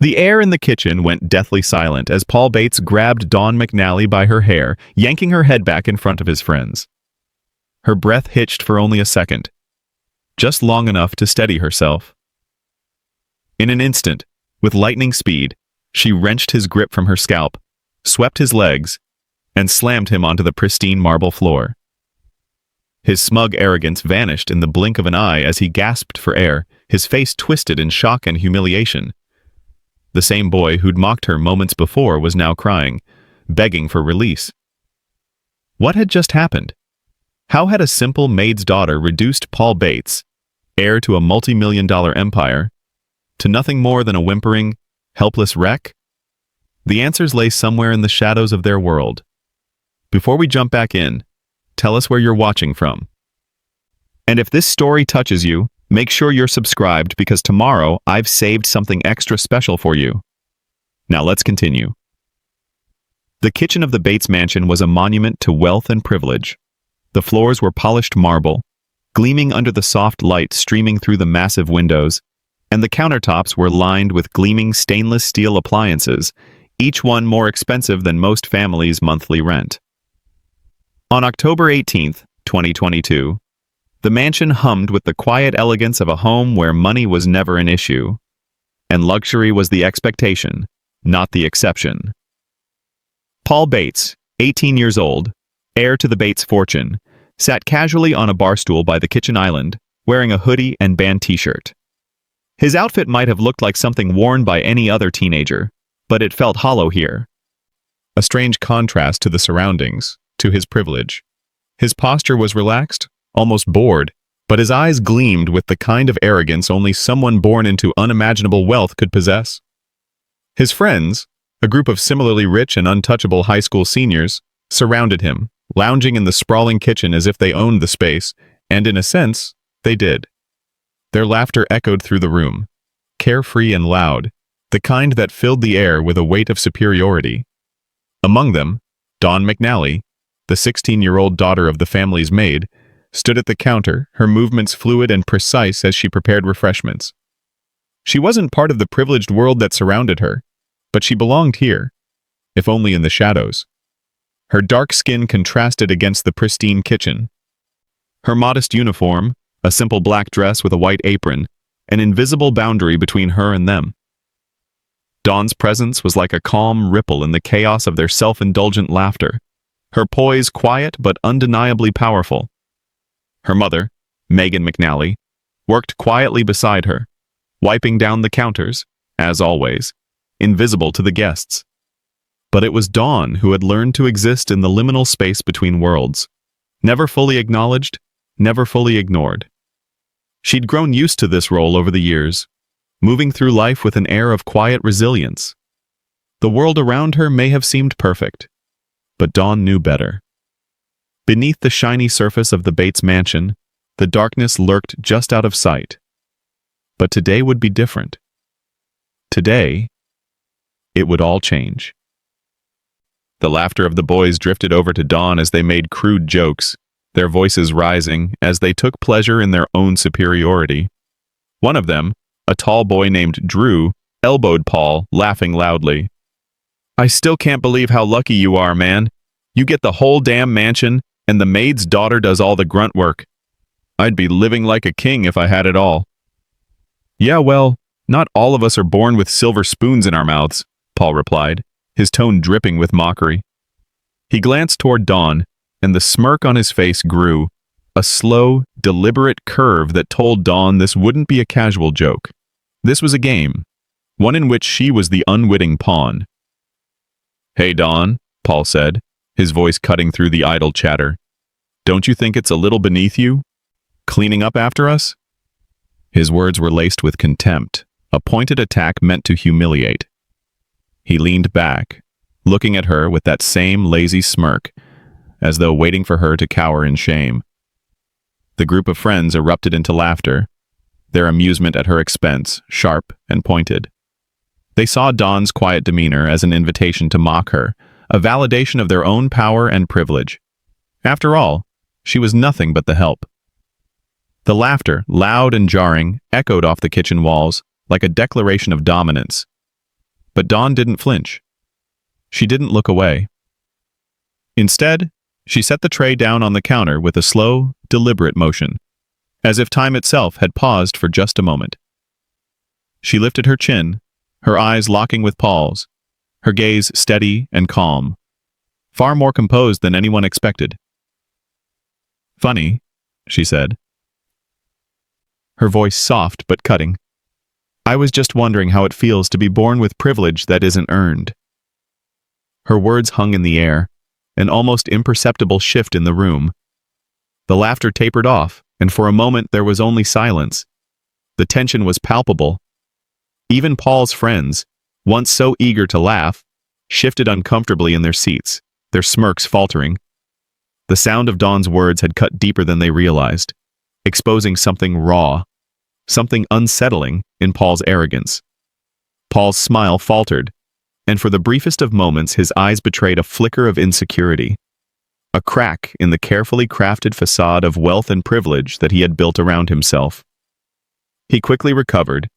The air in the kitchen went deathly silent as Paul Bates grabbed Dawn McNally by her hair, yanking her head back in front of his friends. Her breath hitched for only a second, just long enough to steady herself. In an instant, with lightning speed, she wrenched his grip from her scalp, swept his legs, and slammed him onto the pristine marble floor. His smug arrogance vanished in the blink of an eye as he gasped for air, his face twisted in shock and humiliation. The same boy who'd mocked her moments before was now crying, begging for release. What had just happened? How had a simple maid's daughter reduced Paul Bates, heir to a multi-million-dollar empire, to nothing more than a whimpering, helpless wreck? The answers lay somewhere in the shadows of their world. Before we jump back in, tell us where you're watching from. And if this story touches you, make sure you're subscribed because tomorrow I've saved something extra special for you. Now let's continue. The kitchen of the Bates mansion was a monument to wealth and privilege. The floors were polished marble, gleaming under the soft light streaming through the massive windows, and the countertops were lined with gleaming stainless steel appliances, each one more expensive than most families' monthly rent. On October 18, 2022, the mansion hummed with the quiet elegance of a home where money was never an issue, and luxury was the expectation, not the exception. Paul Bates, 18 years old, heir to the Bates fortune, sat casually on a bar stool by the kitchen island, wearing a hoodie and band t-shirt. His outfit might have looked like something worn by any other teenager, but it felt hollow here. A strange contrast to the surroundings, to his privilege. His posture was relaxed, almost bored, but his eyes gleamed with the kind of arrogance only someone born into unimaginable wealth could possess. His friends, a group of similarly rich and untouchable high school seniors, surrounded him, lounging in the sprawling kitchen as if they owned the space, and in a sense, they did. Their laughter echoed through the room, carefree and loud, the kind that filled the air with a weight of superiority. Among them, Dawn McNally, the 16-year-old daughter of the family's maid, stood at the counter, her movements fluid and precise as she prepared refreshments. She wasn't part of the privileged world that surrounded her, but she belonged here, if only in the shadows. Her dark skin contrasted against the pristine kitchen. Her modest uniform, a simple black dress with a white apron, an invisible boundary between her and them. Dawn's presence was like a calm ripple in the chaos of their self-indulgent laughter, her poise quiet but undeniably powerful. Her mother, Megan McNally, worked quietly beside her, wiping down the counters, as always, invisible to the guests. But it was Dawn who had learned to exist in the liminal space between worlds, never fully acknowledged, never fully ignored. She'd grown used to this role over the years, moving through life with an air of quiet resilience. The world around her may have seemed perfect, but Dawn knew better. Beneath the shiny surface of the Bates mansion, the darkness lurked just out of sight. But today would be different. Today, it would all change. The laughter of the boys drifted over to Dawn as they made crude jokes, their voices rising as they took pleasure in their own superiority. One of them, a tall boy named Drew, elbowed Paul, laughing loudly. "I still can't believe how lucky you are, man. You get the whole damn mansion, and the maid's daughter does all the grunt work. I'd be living like a king if I had it all." "Yeah, well, not all of us are born with silver spoons in our mouths," Paul replied, his tone dripping with mockery. He glanced toward Dawn, and the smirk on his face grew, a slow, deliberate curve that told Dawn this wouldn't be a casual joke. This was a game, one in which she was the unwitting pawn. "Hey, Dawn," Paul said, his voice cutting through the idle chatter. "Don't you think it's a little beneath you? Cleaning up after us?" His words were laced with contempt, a pointed attack meant to humiliate. He leaned back, looking at her with that same lazy smirk, as though waiting for her to cower in shame. The group of friends erupted into laughter, their amusement at her expense sharp and pointed. They saw Dawn's quiet demeanor as an invitation to mock her, a validation of their own power and privilege. After all, she was nothing but the help. The laughter, loud and jarring, echoed off the kitchen walls like a declaration of dominance. But Dawn didn't flinch. She didn't look away. Instead, she set the tray down on the counter with a slow, deliberate motion, as if time itself had paused for just a moment. She lifted her chin, her eyes locking with Paul's, her gaze steady and calm, far more composed than anyone expected. "Funny," she said, her voice soft but cutting. "I was just wondering how it feels to be born with privilege that isn't earned." Her words hung in the air, an almost imperceptible shift in the room. The laughter tapered off, and for a moment there was only silence. The tension was palpable. Even Paul's friends, once so eager to laugh, shifted uncomfortably in their seats, their smirks faltering. The sound of Dawn's words had cut deeper than they realized, exposing something raw, something unsettling in Paul's arrogance. Paul's smile faltered, and for the briefest of moments his eyes betrayed a flicker of insecurity, a crack in the carefully crafted facade of wealth and privilege that he had built around himself. He quickly recovered,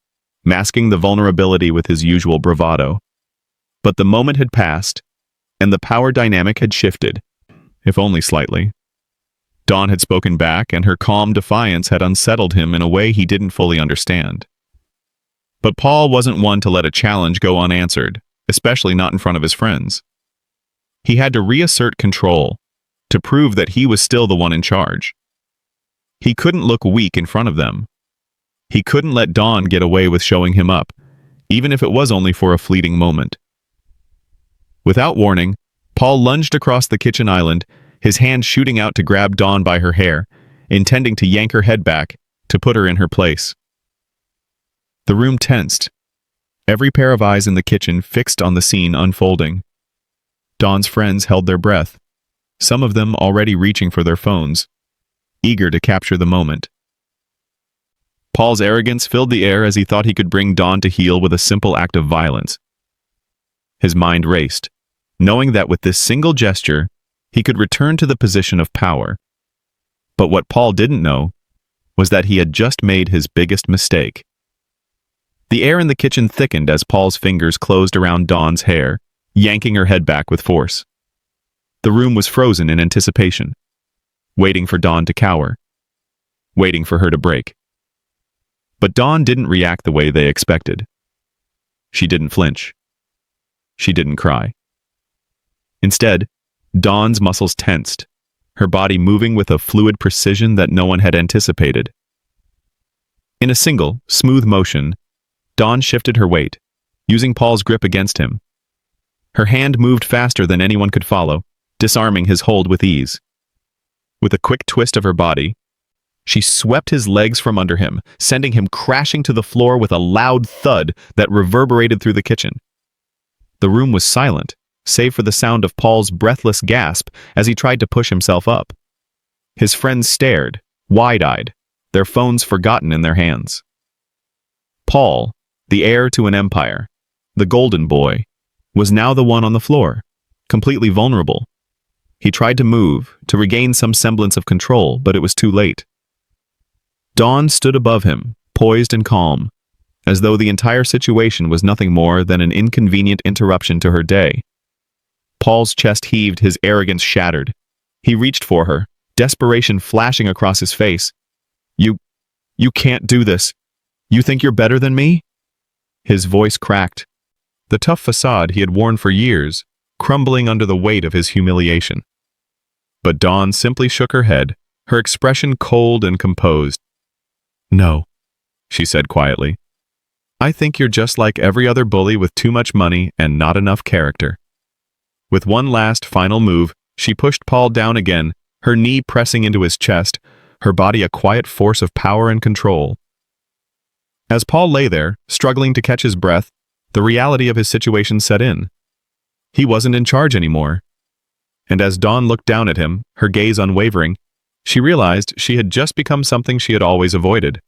masking the vulnerability with his usual bravado. But the moment had passed, and the power dynamic had shifted, if only slightly. Dawn had spoken back, and her calm defiance had unsettled him in a way he didn't fully understand. But Paul wasn't one to let a challenge go unanswered, especially not in front of his friends. He had to reassert control, to prove that he was still the one in charge. He couldn't look weak in front of them. He couldn't let Dawn get away with showing him up, even if it was only for a fleeting moment. Without warning, Paul lunged across the kitchen island, his hand shooting out to grab Dawn by her hair, intending to yank her head back, to put her in her place. The room tensed, every pair of eyes in the kitchen fixed on the scene unfolding. Dawn's friends held their breath, some of them already reaching for their phones, eager to capture the moment. Paul's arrogance filled the air as he thought he could bring Dawn to heel with a simple act of violence. His mind raced, knowing that with this single gesture, he could return to the position of power. But what Paul didn't know was that he had just made his biggest mistake. The air in the kitchen thickened as Paul's fingers closed around Dawn's hair, yanking her head back with force. The room was frozen in anticipation, waiting for Dawn to cower, waiting for her to break. But Dawn didn't react the way they expected. She didn't flinch. She didn't cry. Instead, Dawn's muscles tensed, her body moving with a fluid precision that no one had anticipated. In a single, smooth motion, Dawn shifted her weight, using Paul's grip against him. Her hand moved faster than anyone could follow, disarming his hold with ease. With a quick twist of her body, she swept his legs from under him, sending him crashing to the floor with a loud thud that reverberated through the kitchen. The room was silent, save for the sound of Paul's breathless gasp as he tried to push himself up. His friends stared, wide-eyed, their phones forgotten in their hands. Paul, the heir to an empire, the golden boy, was now the one on the floor, completely vulnerable. He tried to move, to regain some semblance of control, but it was too late. Dawn stood above him, poised and calm, as though the entire situation was nothing more than an inconvenient interruption to her day. Paul's chest heaved, his arrogance shattered. He reached for her, desperation flashing across his face. You can't do this. You think you're better than me?" His voice cracked, the tough facade he had worn for years, crumbling under the weight of his humiliation. But Dawn simply shook her head, her expression cold and composed. "No," she said quietly. "I think you're just like every other bully with too much money and not enough character." With one last final move, she pushed Paul down again, her knee pressing into his chest, her body a quiet force of power and control. As Paul lay there, struggling to catch his breath, the reality of his situation set in. He wasn't in charge anymore. And as Dawn looked down at him, her gaze unwavering, she realized she had just become something she had always avoided.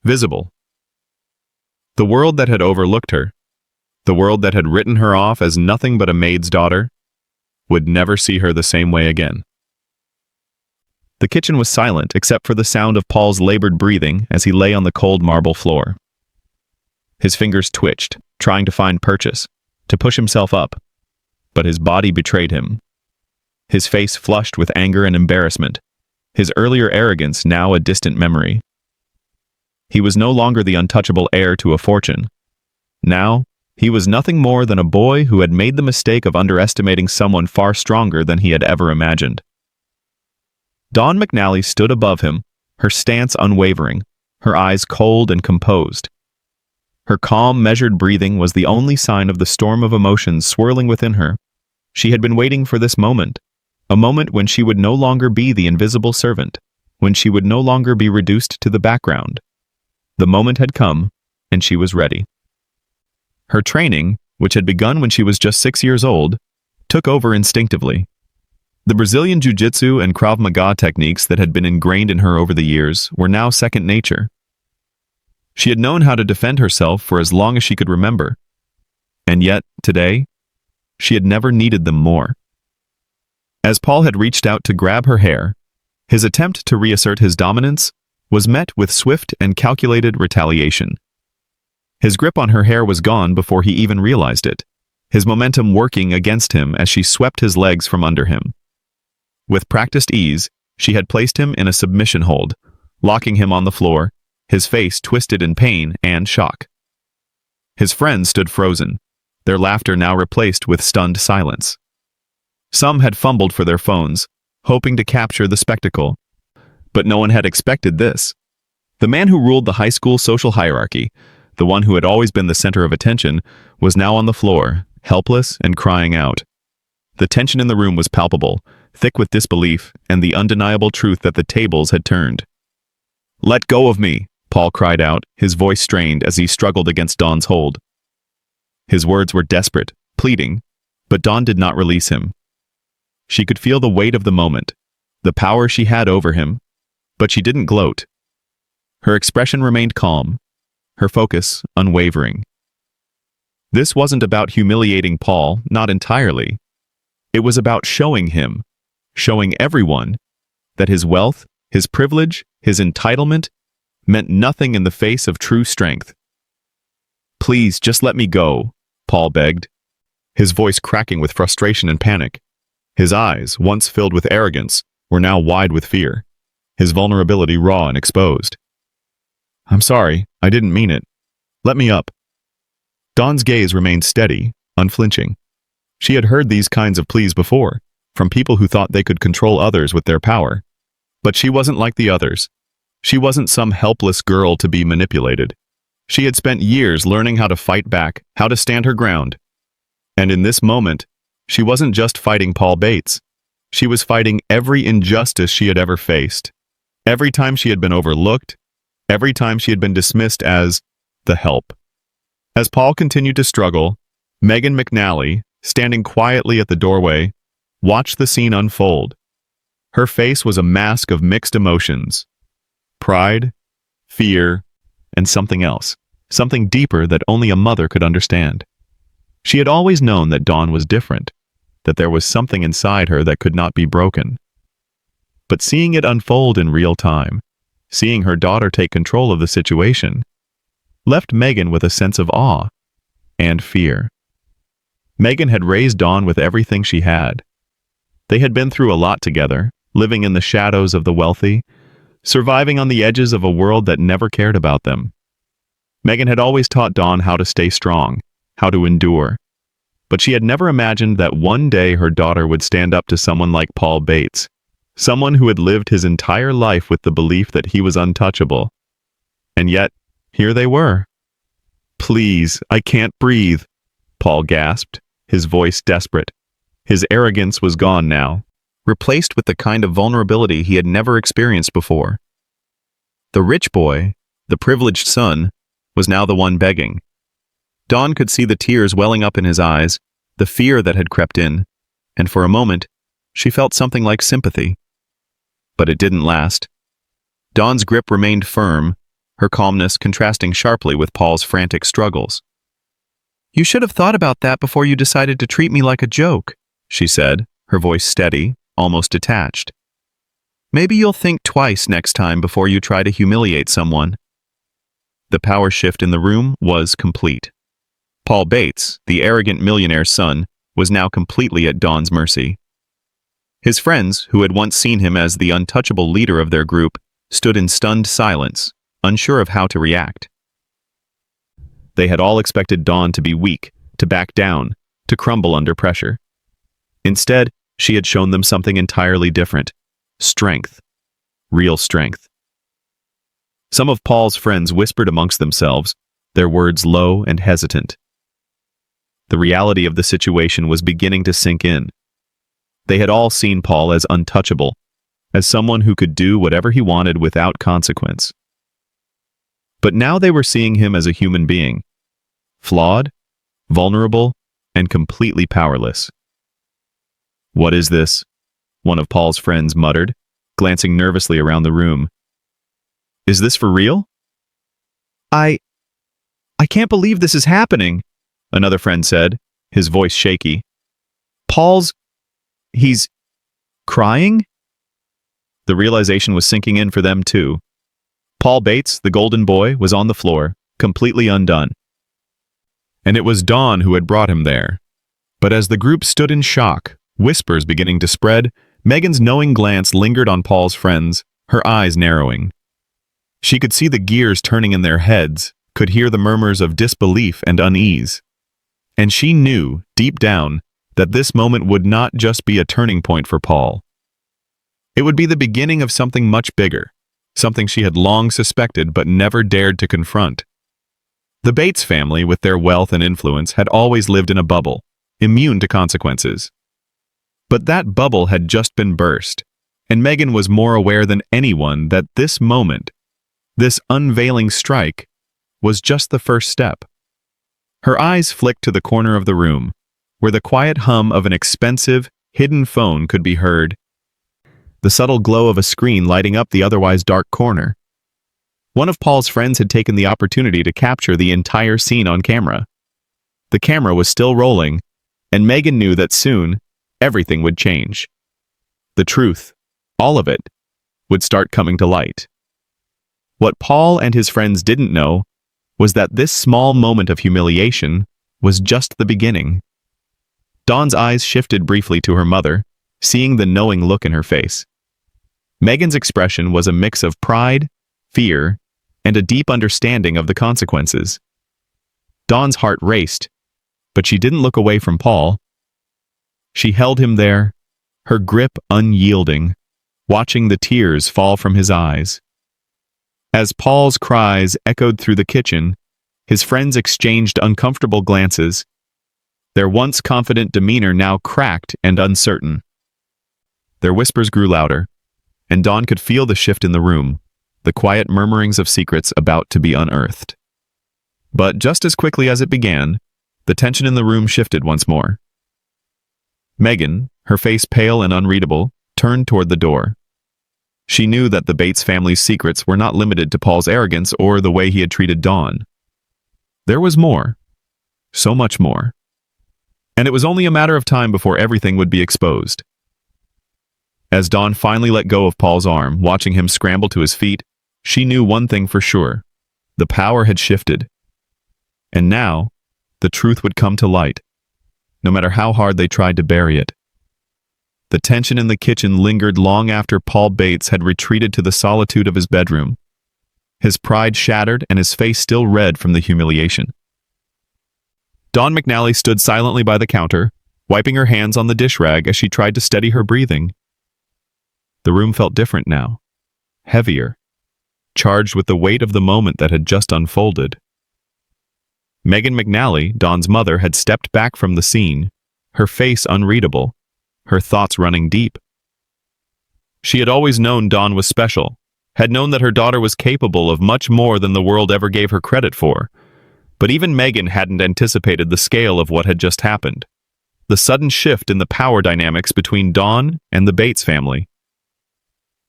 Visible. The world that had overlooked her, the world that had written her off as nothing but a maid's daughter, would never see her the same way again. The kitchen was silent except for the sound of Paul's labored breathing as he lay on the cold marble floor. His fingers twitched, trying to find purchase, to push himself up, but his body betrayed him. His face flushed with anger and embarrassment, his earlier arrogance now a distant memory. He was no longer the untouchable heir to a fortune. Now, he was nothing more than a boy who had made the mistake of underestimating someone far stronger than he had ever imagined. Dawn McNally stood above him, her stance unwavering, her eyes cold and composed. Her calm, measured breathing was the only sign of the storm of emotions swirling within her. She had been waiting for this moment, a moment when she would no longer be the invisible servant, when she would no longer be reduced to the background. The moment had come, and she was ready. Her training, which had begun when she was just 6 years old, took over instinctively. The Brazilian Jiu-Jitsu and Krav Maga techniques that had been ingrained in her over the years were now second nature. She had known how to defend herself for as long as she could remember. And yet, today, she had never needed them more. As Paul had reached out to grab her hair, his attempt to reassert his dominance was met with swift and calculated retaliation. His grip on her hair was gone before he even realized it, his momentum working against him as she swept his legs from under him. With practiced ease, she had placed him in a submission hold, locking him on the floor, his face twisted in pain and shock. His friends stood frozen, their laughter now replaced with stunned silence. Some had fumbled for their phones, hoping to capture the spectacle. But no one had expected this. The man who ruled the high school social hierarchy, the one who had always been the center of attention, was now on the floor, helpless and crying out. The tension in the room was palpable, thick with disbelief and the undeniable truth that the tables had turned. "Let go of me," Paul cried out, his voice strained as he struggled against Dawn's hold. His words were desperate, pleading, but Dawn did not release him. She could feel the weight of the moment, the power she had over him, but she didn't gloat. Her expression remained calm, her focus unwavering. This wasn't about humiliating Paul, not entirely. It was about showing him, showing everyone, that his wealth, his privilege, his entitlement meant nothing in the face of true strength. "Please, just let me go," Paul begged, his voice cracking with frustration and panic. His eyes, once filled with arrogance, were now wide with fear, his vulnerability raw and exposed. "I'm sorry, I didn't mean it. Let me up." Dawn's gaze remained steady, unflinching. She had heard these kinds of pleas before, from people who thought they could control others with their power. But she wasn't like the others. She wasn't some helpless girl to be manipulated. She had spent years learning how to fight back, how to stand her ground. And in this moment, she wasn't just fighting Paul Bates. She was fighting every injustice she had ever faced. Every time she had been overlooked, every time she had been dismissed as the help. As Paul continued to struggle, Megan McNally, standing quietly at the doorway, watched the scene unfold. Her face was a mask of mixed emotions. Pride, fear, and something else. Something deeper that only a mother could understand. She had always known that Dawn was different, that there was something inside her that could not be broken. But seeing it unfold in real time, seeing her daughter take control of the situation, left Megan with a sense of awe and fear. Megan had raised Dawn with everything she had. They had been through a lot together, living in the shadows of the wealthy, surviving on the edges of a world that never cared about them. Megan had always taught Dawn how to stay strong, how to endure. But she had never imagined that one day her daughter would stand up to someone like Paul Bates, someone who had lived his entire life with the belief that he was untouchable. And yet, here they were. "Please, I can't breathe," Paul gasped, his voice desperate. His arrogance was gone now, replaced with the kind of vulnerability he had never experienced before. The rich boy, the privileged son, was now the one begging. Dawn could see the tears welling up in his eyes, the fear that had crept in, and for a moment, she felt something like sympathy. But it didn't last. Dawn's grip remained firm, her calmness contrasting sharply with Paul's frantic struggles. "You should have thought about that before you decided to treat me like a joke," she said, her voice steady, almost detached. "Maybe you'll think twice next time before you try to humiliate someone." The power shift in the room was complete. Paul Bates, the arrogant millionaire's son, was now completely at Don's mercy. His friends, who had once seen him as the untouchable leader of their group, stood in stunned silence, unsure of how to react. They had all expected Dawn to be weak, to back down, to crumble under pressure. Instead, she had shown them something entirely different: strength. Real strength. Some of Paul's friends whispered amongst themselves, their words low and hesitant. The reality of the situation was beginning to sink in. They had all seen Paul as untouchable, as someone who could do whatever he wanted without consequence. But now they were seeing him as a human being, flawed, vulnerable, and completely powerless. "What is this?" one of Paul's friends muttered, glancing nervously around the room. "Is this for real?" I can't believe this is happening," another friend said, his voice shaky. He's crying?" The realization was sinking in for them too. Paul Bates, the golden boy, was on the floor, completely undone. And it was Dawn who had brought him there. But as the group stood in shock, whispers beginning to spread, Megan's knowing glance lingered on Paul's friends, her eyes narrowing. She could see the gears turning in their heads, could hear the murmurs of disbelief and unease. And she knew, deep down, that this moment would not just be a turning point for Paul. It would be the beginning of something much bigger, something she had long suspected but never dared to confront. The Bates family, with their wealth and influence, had always lived in a bubble, immune to consequences. But that bubble had just been burst, and Megan was more aware than anyone that this moment, this unveiling strike, was just the first step. Her eyes flicked to the corner of the room, where the quiet hum of an expensive, hidden phone could be heard, the subtle glow of a screen lighting up the otherwise dark corner. One of Paul's friends had taken the opportunity to capture the entire scene on camera. The camera was still rolling, and Megan knew that soon, everything would change. The truth, all of it, would start coming to light. What Paul and his friends didn't know was that this small moment of humiliation was just the beginning. Dawn's eyes shifted briefly to her mother, seeing the knowing look in her face. Megan's expression was a mix of pride, fear, and a deep understanding of the consequences. Dawn's heart raced, but she didn't look away from Paul. She held him there, her grip unyielding, watching the tears fall from his eyes. As Paul's cries echoed through the kitchen, his friends exchanged uncomfortable glances, their once confident demeanor now cracked and uncertain. Their whispers grew louder, and Dawn could feel the shift in the room, the quiet murmurings of secrets about to be unearthed. But just as quickly as it began, the tension in the room shifted once more. Megan, her face pale and unreadable, turned toward the door. She knew that the Bates family's secrets were not limited to Paul's arrogance or the way he had treated Dawn. There was more. So much more. And it was only a matter of time before everything would be exposed. As Dawn finally let go of Paul's arm, watching him scramble to his feet, she knew one thing for sure. The power had shifted. And now, the truth would come to light, no matter how hard they tried to bury it. The tension in the kitchen lingered long after Paul Bates had retreated to the solitude of his bedroom, his pride shattered and his face still red from the humiliation. Dawn McNally stood silently by the counter, wiping her hands on the dish rag as she tried to steady her breathing. The room felt different now, heavier, charged with the weight of the moment that had just unfolded. Megan McNally, Dawn's mother, had stepped back from the scene, her face unreadable, her thoughts running deep. She had always known Dawn was special, had known that her daughter was capable of much more than the world ever gave her credit for. But even Megan hadn't anticipated the scale of what had just happened, the sudden shift in the power dynamics between Dawn and the Bates family.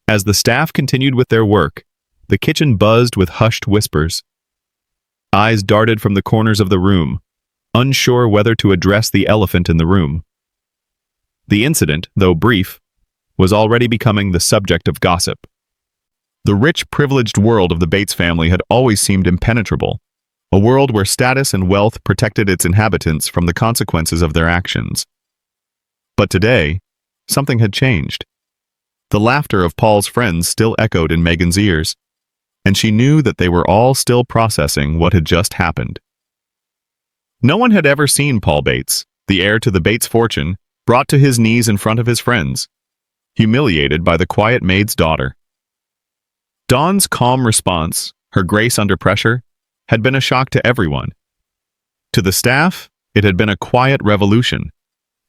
As the staff continued with their work, the kitchen buzzed with hushed whispers. Eyes darted from the corners of the room, unsure whether to address the elephant in the room. The incident, though brief, was already becoming the subject of gossip. The rich, privileged world of the Bates family had always seemed impenetrable, a world where status and wealth protected its inhabitants from the consequences of their actions. But today, something had changed. The laughter of Paul's friends still echoed in Megan's ears, and she knew that they were all still processing what had just happened. No one had ever seen Paul Bates, the heir to the Bates fortune, brought to his knees in front of his friends, humiliated by the quiet maid's daughter. Dawn's calm response, her grace under pressure, had been a shock to everyone. To the staff, it had been a quiet revolution,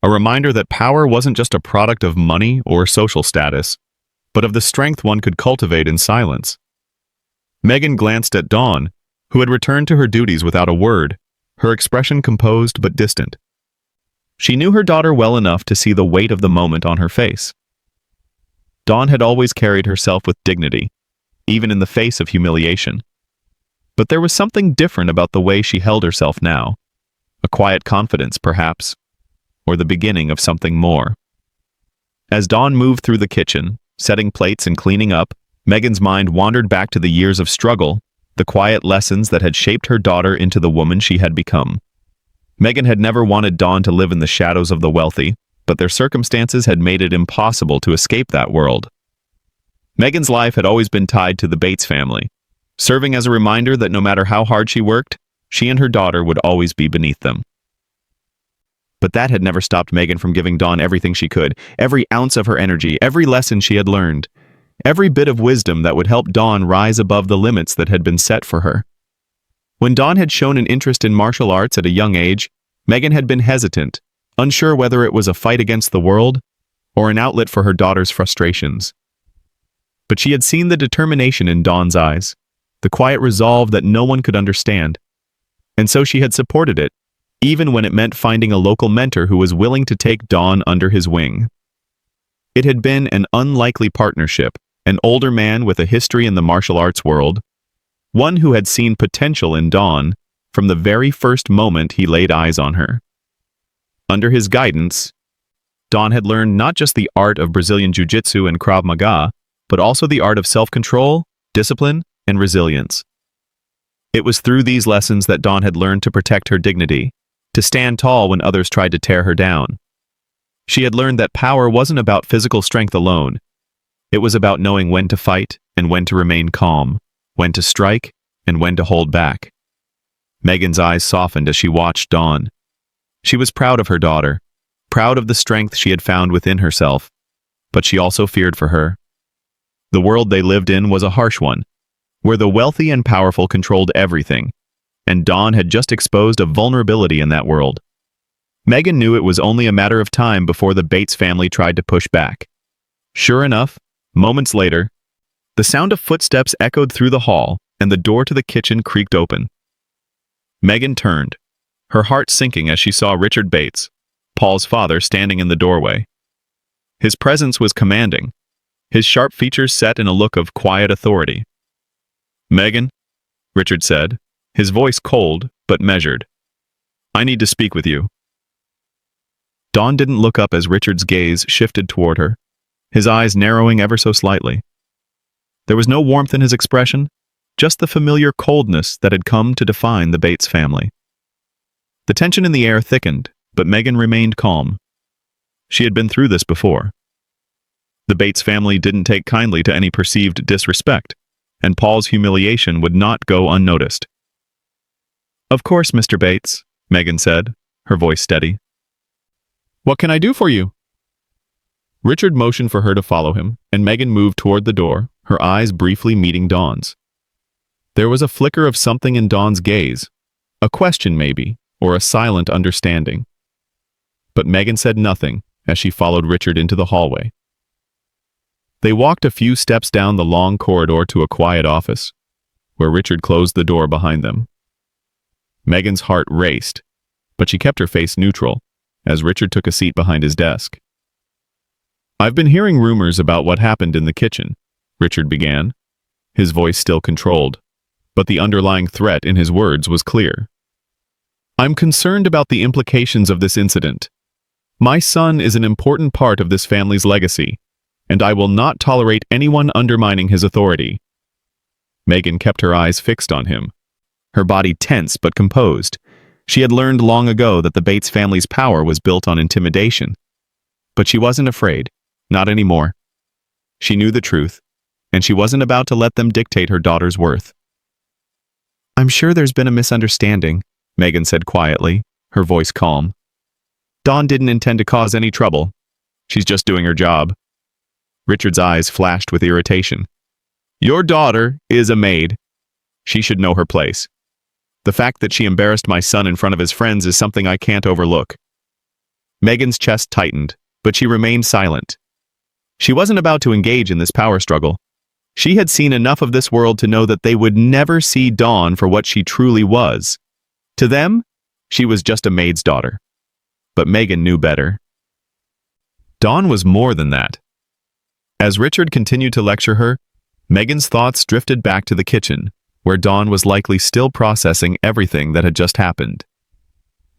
a reminder that power wasn't just a product of money or social status, but of the strength one could cultivate in silence. Megan glanced at Dawn, who had returned to her duties without a word, her expression composed but distant. She knew her daughter well enough to see the weight of the moment on her face. Dawn had always carried herself with dignity, even in the face of humiliation. But there was something different about the way she held herself now. A quiet confidence, perhaps, or the beginning of something more. As Dawn moved through the kitchen, setting plates and cleaning up, Megan's mind wandered back to the years of struggle, the quiet lessons that had shaped her daughter into the woman she had become. Megan had never wanted Dawn to live in the shadows of the wealthy, but their circumstances had made it impossible to escape that world. Megan's life had always been tied to the Bates family, serving as a reminder that no matter how hard she worked, she and her daughter would always be beneath them. But that had never stopped Megan from giving Dawn everything she could, every ounce of her energy, every lesson she had learned, every bit of wisdom that would help Dawn rise above the limits that had been set for her. When Dawn had shown an interest in martial arts at a young age, Megan had been hesitant, unsure whether it was a fight against the world or an outlet for her daughter's frustrations. But she had seen the determination in Dawn's eyes, the quiet resolve that no one could understand, and so she had supported it, even when it meant finding a local mentor who was willing to take Dawn under his wing. It had been an unlikely partnership, an older man with a history in the martial arts world, one who had seen potential in Dawn from the very first moment he laid eyes on her. Under his guidance, Dawn had learned not just the art of Brazilian Jiu-Jitsu and Krav Maga, but also the art of self-control, discipline, and resilience. It was through these lessons that Dawn had learned to protect her dignity, to stand tall when others tried to tear her down. She had learned that power wasn't about physical strength alone. It was about knowing when to fight and when to remain calm, when to strike and when to hold back. Megan's eyes softened as she watched Dawn. She was proud of her daughter, proud of the strength she had found within herself, but she also feared for her. The world they lived in was a harsh one, where the wealthy and powerful controlled everything, and Dawn had just exposed a vulnerability in that world. Megan knew it was only a matter of time before the Bates family tried to push back. Sure enough, moments later, the sound of footsteps echoed through the hall, and the door to the kitchen creaked open. Megan turned, her heart sinking as she saw Richard Bates, Paul's father, standing in the doorway. His presence was commanding, his sharp features set in a look of quiet authority. "Megan," Richard said, his voice cold but measured. "I need to speak with you." Dawn didn't look up as Richard's gaze shifted toward her, his eyes narrowing ever so slightly. There was no warmth in his expression, just the familiar coldness that had come to define the Bates family. The tension in the air thickened, but Megan remained calm. She had been through this before. The Bates family didn't take kindly to any perceived disrespect, and Paul's humiliation would not go unnoticed. "Of course, Mr. Bates," Megan said, her voice steady. "What can I do for you?" Richard motioned for her to follow him, and Megan moved toward the door, her eyes briefly meeting Dawn's. There was a flicker of something in Dawn's gaze, a question maybe, or a silent understanding. But Megan said nothing as she followed Richard into the hallway. They walked a few steps down the long corridor to a quiet office, where Richard closed the door behind them. Megan's heart raced, but she kept her face neutral as Richard took a seat behind his desk. "I've been hearing rumors about what happened in the kitchen," Richard began, his voice still controlled, but the underlying threat in his words was clear. "I'm concerned about the implications of this incident. My son is an important part of this family's legacy, and I will not tolerate anyone undermining his authority." Megan kept her eyes fixed on him, her body tense but composed. She had learned long ago that the Bates family's power was built on intimidation. But she wasn't afraid. Not anymore. She knew the truth, and she wasn't about to let them dictate her daughter's worth. "I'm sure there's been a misunderstanding," Megan said quietly, her voice calm. "Dawn didn't intend to cause any trouble. She's just doing her job." Richard's eyes flashed with irritation. "Your daughter is a maid. She should know her place. The fact that she embarrassed my son in front of his friends is something I can't overlook." Megan's chest tightened, but she remained silent. She wasn't about to engage in this power struggle. She had seen enough of this world to know that they would never see Dawn for what she truly was. To them, she was just a maid's daughter. But Megan knew better. Dawn was more than that. As Richard continued to lecture her, Megan's thoughts drifted back to the kitchen, where Dawn was likely still processing everything that had just happened.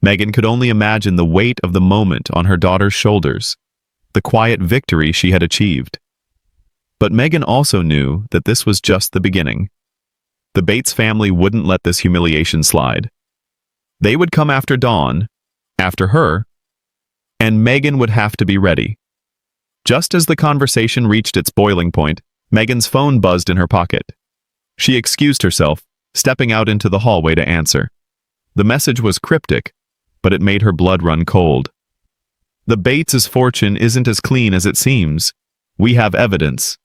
Megan could only imagine the weight of the moment on her daughter's shoulders, the quiet victory she had achieved. But Megan also knew that this was just the beginning. The Bates family wouldn't let this humiliation slide. They would come after Dawn, after her, and Megan would have to be ready. Just as the conversation reached its boiling point, Megan's phone buzzed in her pocket. She excused herself, stepping out into the hallway to answer. The message was cryptic, but it made her blood run cold. "The Bates' fortune isn't as clean as it seems. We have evidence."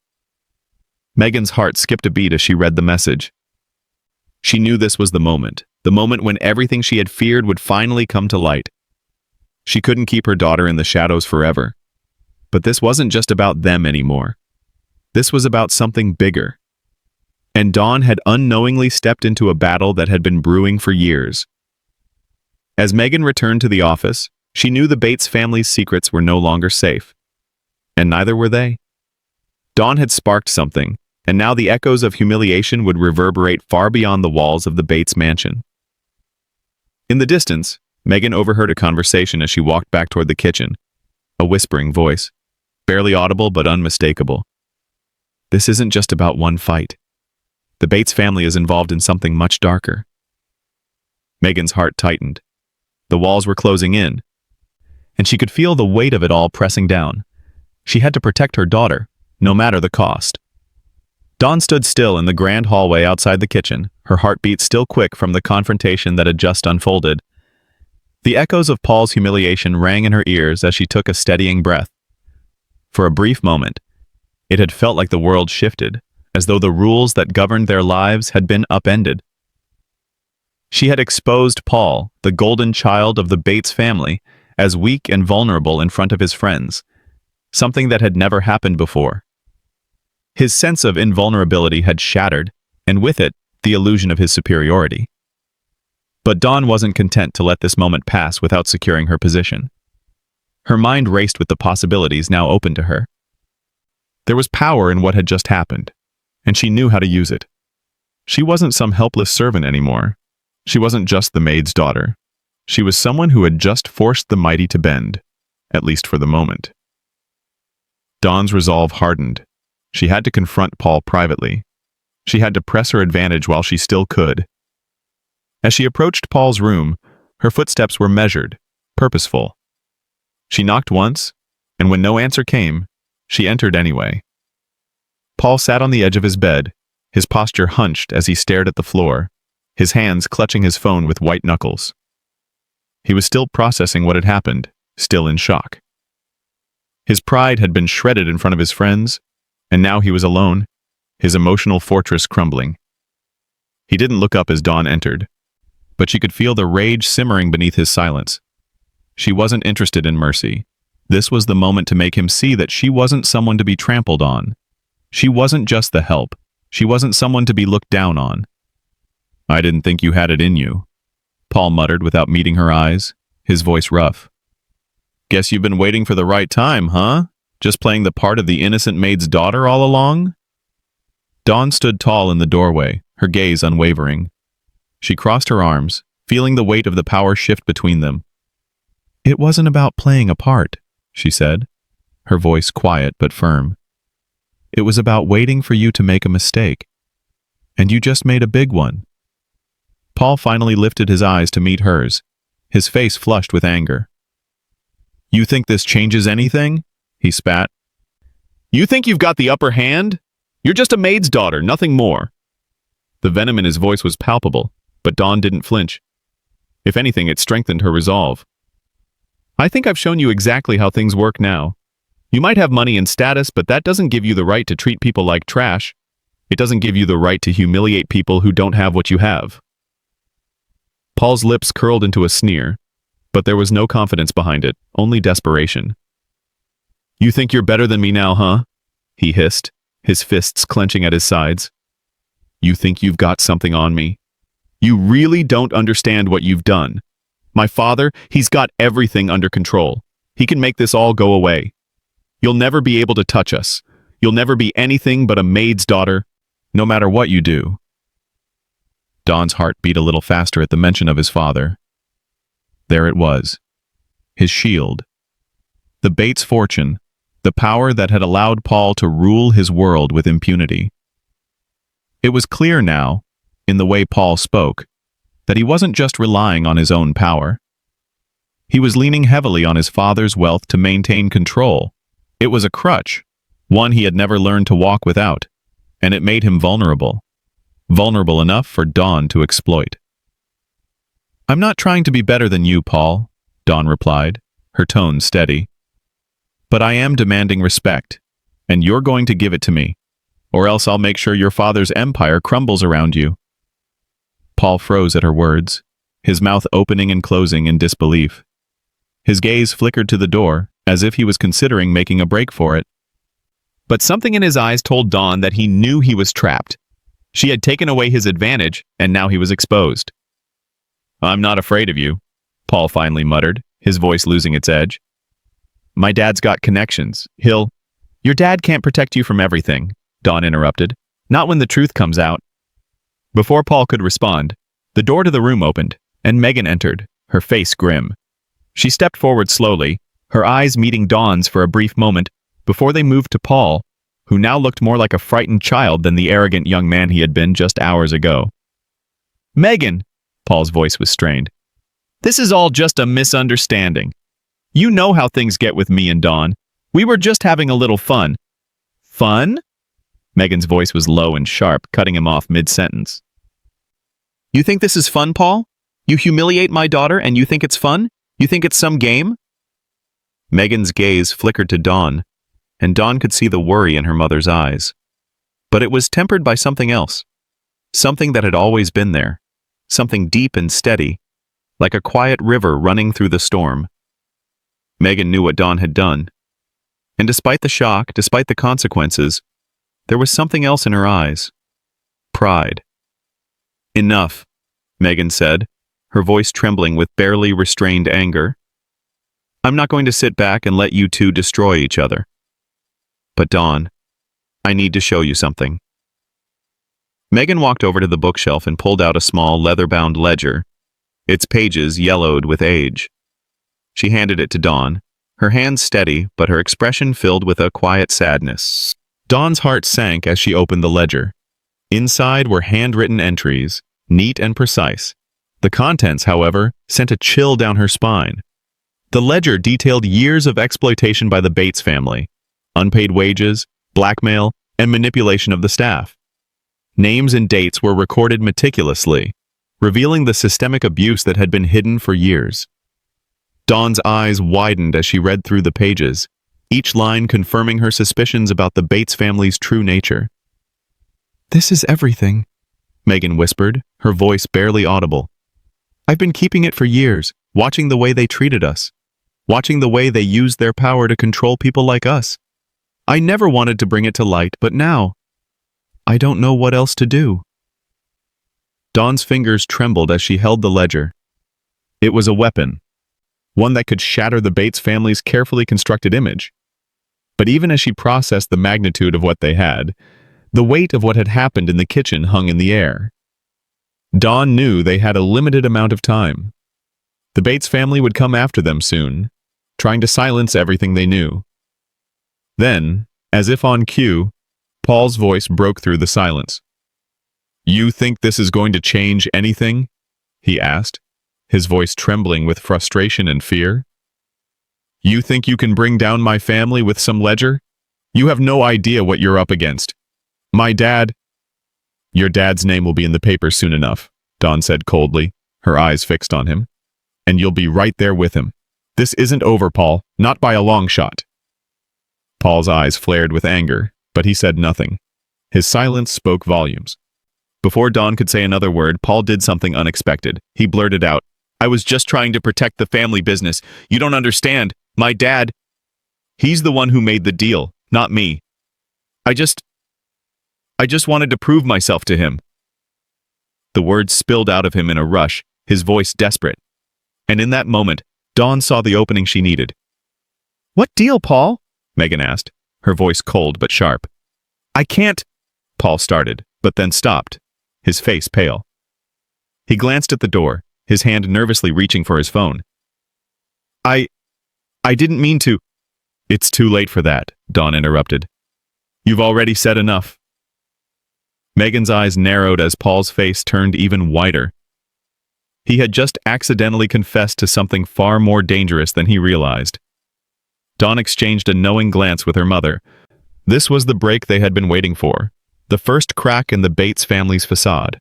Megan's heart skipped a beat as she read the message. She knew this was the moment when everything she had feared would finally come to light. She couldn't keep her daughter in the shadows forever. But this wasn't just about them anymore. This was about something bigger. And Dawn had unknowingly stepped into a battle that had been brewing for years. As Megan returned to the office, she knew the Bates family's secrets were no longer safe. And neither were they. Dawn had sparked something, and now the echoes of humiliation would reverberate far beyond the walls of the Bates mansion. In the distance, Megan overheard a conversation as she walked back toward the kitchen. A whispering voice, barely audible but unmistakable. "This isn't just about one fight. The Bates family is involved in something much darker." Megan's heart tightened. The walls were closing in, and she could feel the weight of it all pressing down. She had to protect her daughter, no matter the cost. Dawn stood still in the grand hallway outside the kitchen, her heartbeat still quick from the confrontation that had just unfolded. The echoes of Paul's humiliation rang in her ears as she took a steadying breath. For a brief moment, it had felt like the world shifted, as though the rules that governed their lives had been upended. She had exposed Paul, the golden child of the Bates family, as weak and vulnerable in front of his friends, something that had never happened before. His sense of invulnerability had shattered, and with it, the illusion of his superiority. But Dawn wasn't content to let this moment pass without securing her position. Her mind raced with the possibilities now open to her. There was power in what had just happened, and she knew how to use it. She wasn't some helpless servant anymore. She wasn't just the maid's daughter. She was someone who had just forced the mighty to bend, at least for the moment. Dawn's resolve hardened. She had to confront Paul privately. She had to press her advantage while she still could. As she approached Paul's room, her footsteps were measured, purposeful. She knocked once, and when no answer came, she entered anyway. Paul sat on the edge of his bed, his posture hunched as he stared at the floor, his hands clutching his phone with white knuckles. He was still processing what had happened, still in shock. His pride had been shredded in front of his friends, and now he was alone, his emotional fortress crumbling. He didn't look up as Dawn entered, but she could feel the rage simmering beneath his silence. She wasn't interested in mercy. This was the moment to make him see that she wasn't someone to be trampled on. She wasn't just the help. She wasn't someone to be looked down on. "I didn't think you had it in you," Paul muttered without meeting her eyes, his voice rough. "Guess you've been waiting for the right time, huh? Just playing the part of the innocent maid's daughter all along?" Dawn stood tall in the doorway, her gaze unwavering. She crossed her arms, feeling the weight of the power shift between them. "It wasn't about playing a part," she said, her voice quiet but firm. "It was about waiting for you to make a mistake. And you just made a big one." Paul finally lifted his eyes to meet hers, his face flushed with anger. "You think this changes anything?" he spat. "You think you've got the upper hand? You're just a maid's daughter, nothing more." The venom in his voice was palpable, but Dawn didn't flinch. If anything, it strengthened her resolve. "I think I've shown you exactly how things work now. You might have money and status, but that doesn't give you the right to treat people like trash. It doesn't give you the right to humiliate people who don't have what you have." Paul's lips curled into a sneer, but there was no confidence behind it, only desperation. "You think you're better than me now, huh?" he hissed, his fists clenching at his sides. "You think you've got something on me? You really don't understand what you've done. My father, he's got everything under control. He can make this all go away. You'll never be able to touch us. You'll never be anything but a maid's daughter, no matter what you do." Dawn's heart beat a little faster at the mention of his father. There it was, his shield. The Bates fortune, the power that had allowed Paul to rule his world with impunity. It was clear now, in the way Paul spoke, that he wasn't just relying on his own power. He was leaning heavily on his father's wealth to maintain control. It was a crutch, one he had never learned to walk without, and it made him vulnerable. Vulnerable enough for Dawn to exploit. "I'm not trying to be better than you, Paul," Dawn replied, her tone steady. "But I am demanding respect, and you're going to give it to me, or else I'll make sure your father's empire crumbles around you." Paul froze at her words, his mouth opening and closing in disbelief. His gaze flickered to the door, as if he was considering making a break for it. But something in his eyes told Dawn that he knew he was trapped. She had taken away his advantage, and now he was exposed. "I'm not afraid of you," Paul finally muttered, his voice losing its edge. "My dad's got connections. Your dad can't protect you from everything," Dawn interrupted. "Not when the truth comes out." Before Paul could respond, the door to the room opened, and Megan entered, her face grim. She stepped forward slowly, her eyes meeting Dawn's for a brief moment, before they moved to Paul, who now looked more like a frightened child than the arrogant young man he had been just hours ago. "Megan," Paul's voice was strained, "this is all just a misunderstanding. You know how things get with me and Dawn. We were just having a little fun." "Fun?" Megan's voice was low and sharp, cutting him off mid-sentence. "You think this is fun, Paul? You humiliate my daughter and you think it's fun? You think it's some game?" Megan's gaze flickered to Dawn, and Dawn could see the worry in her mother's eyes. But it was tempered by something else, something that had always been there, something deep and steady, like a quiet river running through the storm. Megan knew what Dawn had done, and despite the shock, despite the consequences, there was something else in her eyes. Pride. "Enough," Megan said, her voice trembling with barely restrained anger. "I'm not going to sit back and let you two destroy each other. But Dawn, I need to show you something." Megan walked over to the bookshelf and pulled out a small leather-bound ledger, its pages yellowed with age. She handed it to Dawn, her hands steady but her expression filled with a quiet sadness. Dawn's heart sank as she opened the ledger. Inside were handwritten entries, neat and precise. The contents, however, sent a chill down her spine. The ledger detailed years of exploitation by the Bates family, unpaid wages, blackmail, and manipulation of the staff. Names and dates were recorded meticulously, revealing the systemic abuse that had been hidden for years. Dawn's eyes widened as she read through the pages, each line confirming her suspicions about the Bates family's true nature. "This is everything," Megan whispered, her voice barely audible. "I've been keeping it for years, watching the way they treated us, watching the way they used their power to control people like us. I never wanted to bring it to light, but now, I don't know what else to do." Dawn's fingers trembled as she held the ledger. It was a weapon, one that could shatter the Bates family's carefully constructed image. But even as she processed the magnitude of what they had, the weight of what had happened in the kitchen hung in the air. Dawn knew they had a limited amount of time. The Bates family would come after them soon, trying to silence everything they knew. Then, as if on cue, Paul's voice broke through the silence. "You think this is going to change anything?" he asked, his voice trembling with frustration and fear. You think you can bring down my family with some ledger? You have no idea what you're up against. My dad— Your dad's name will be in the paper soon enough, Dawn said coldly, her eyes fixed on him. And you'll be right there with him. This isn't over, Paul, not by a long shot. Paul's eyes flared with anger, but he said nothing. His silence spoke volumes. Before Dawn could say another word, Paul did something unexpected. He blurted out, I was just trying to protect the family business. You don't understand. My dad— He's the one who made the deal, not me. I just wanted to prove myself to him. The words spilled out of him in a rush, his voice desperate. And in that moment, Dawn saw the opening she needed. What deal, Paul? Megan asked, her voice cold but sharp. I can't— Paul started, but then stopped, his face pale. He glanced at the door, his hand nervously reaching for his phone. I didn't mean to— It's too late for that, Dawn interrupted. You've already said enough. Megan's eyes narrowed as Paul's face turned even whiter. He had just accidentally confessed to something far more dangerous than he realized. Dawn exchanged a knowing glance with her mother. This was the break they had been waiting for, the first crack in the Bates family's facade.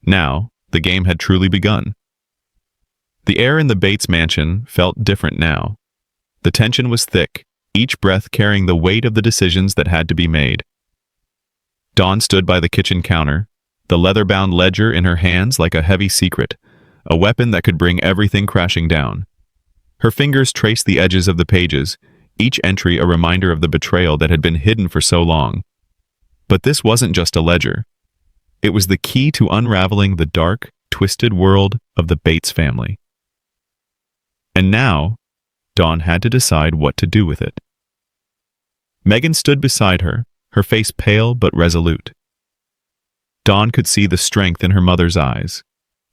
Now, the game had truly begun. The air in the Bates mansion felt different now. The tension was thick, each breath carrying the weight of the decisions that had to be made. Dawn stood by the kitchen counter, the leather-bound ledger in her hands like a heavy secret, a weapon that could bring everything crashing down. Her fingers traced the edges of the pages, each entry a reminder of the betrayal that had been hidden for so long. But this wasn't just a ledger. It was the key to unraveling the dark, twisted world of the Bates family. And now, Dawn had to decide what to do with it. Megan stood beside her, her face pale but resolute. Dawn could see the strength in her mother's eyes,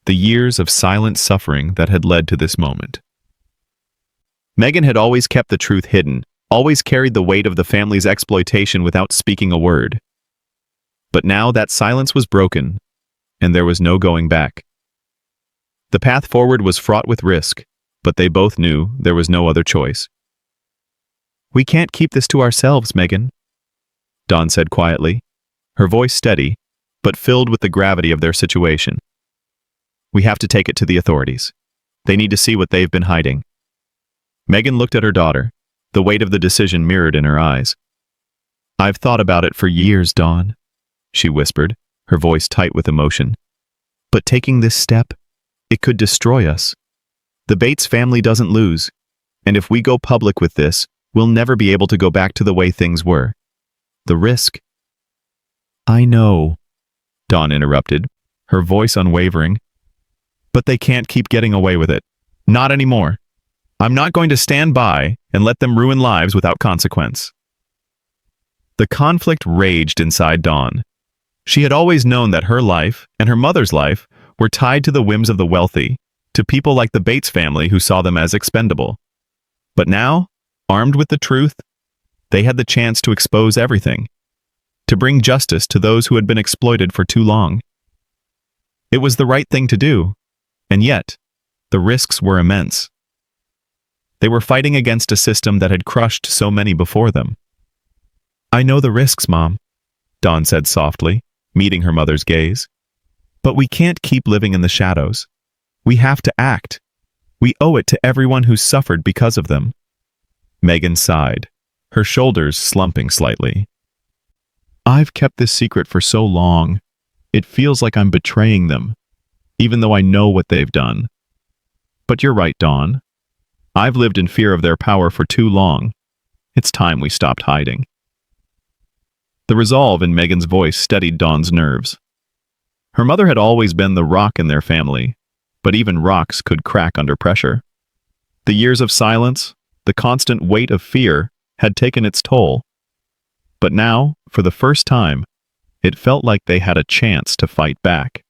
the years of silent suffering that had led to this moment. Megan had always kept the truth hidden, always carried the weight of the family's exploitation without speaking a word. But now that silence was broken, and there was no going back. The path forward was fraught with risk, but they both knew there was no other choice. We can't keep this to ourselves, Megan, Dawn said quietly, her voice steady, but filled with the gravity of their situation. We have to take it to the authorities. They need to see what they've been hiding. Megan looked at her daughter, the weight of the decision mirrored in her eyes. I've thought about it for years, Dawn, she whispered, her voice tight with emotion. But taking this step, it could destroy us. The Bates family doesn't lose, and if we go public with this, we'll never be able to go back to the way things were. The risk— I know, Dawn interrupted, her voice unwavering. But they can't keep getting away with it. Not anymore. I'm not going to stand by and let them ruin lives without consequence. The conflict raged inside Dawn. She had always known that her life and her mother's life were tied to the whims of the wealthy, to people like the Bates family who saw them as expendable. But now, armed with the truth, they had the chance to expose everything, to bring justice to those who had been exploited for too long. It was the right thing to do, and yet, the risks were immense. They were fighting against a system that had crushed so many before them. I know the risks, Mom, Dawn said softly, meeting her mother's gaze. But we can't keep living in the shadows. We have to act. We owe it to everyone who's suffered because of them. Megan sighed, her shoulders slumping slightly. I've kept this secret for so long. It feels like I'm betraying them, even though I know what they've done. But you're right, Dawn. I've lived in fear of their power for too long. It's time we stopped hiding. The resolve in Megan's voice steadied Dawn's nerves. Her mother had always been the rock in their family, but even rocks could crack under pressure. The years of silence, the constant weight of fear, had taken its toll. But now, for the first time, it felt like they had a chance to fight back.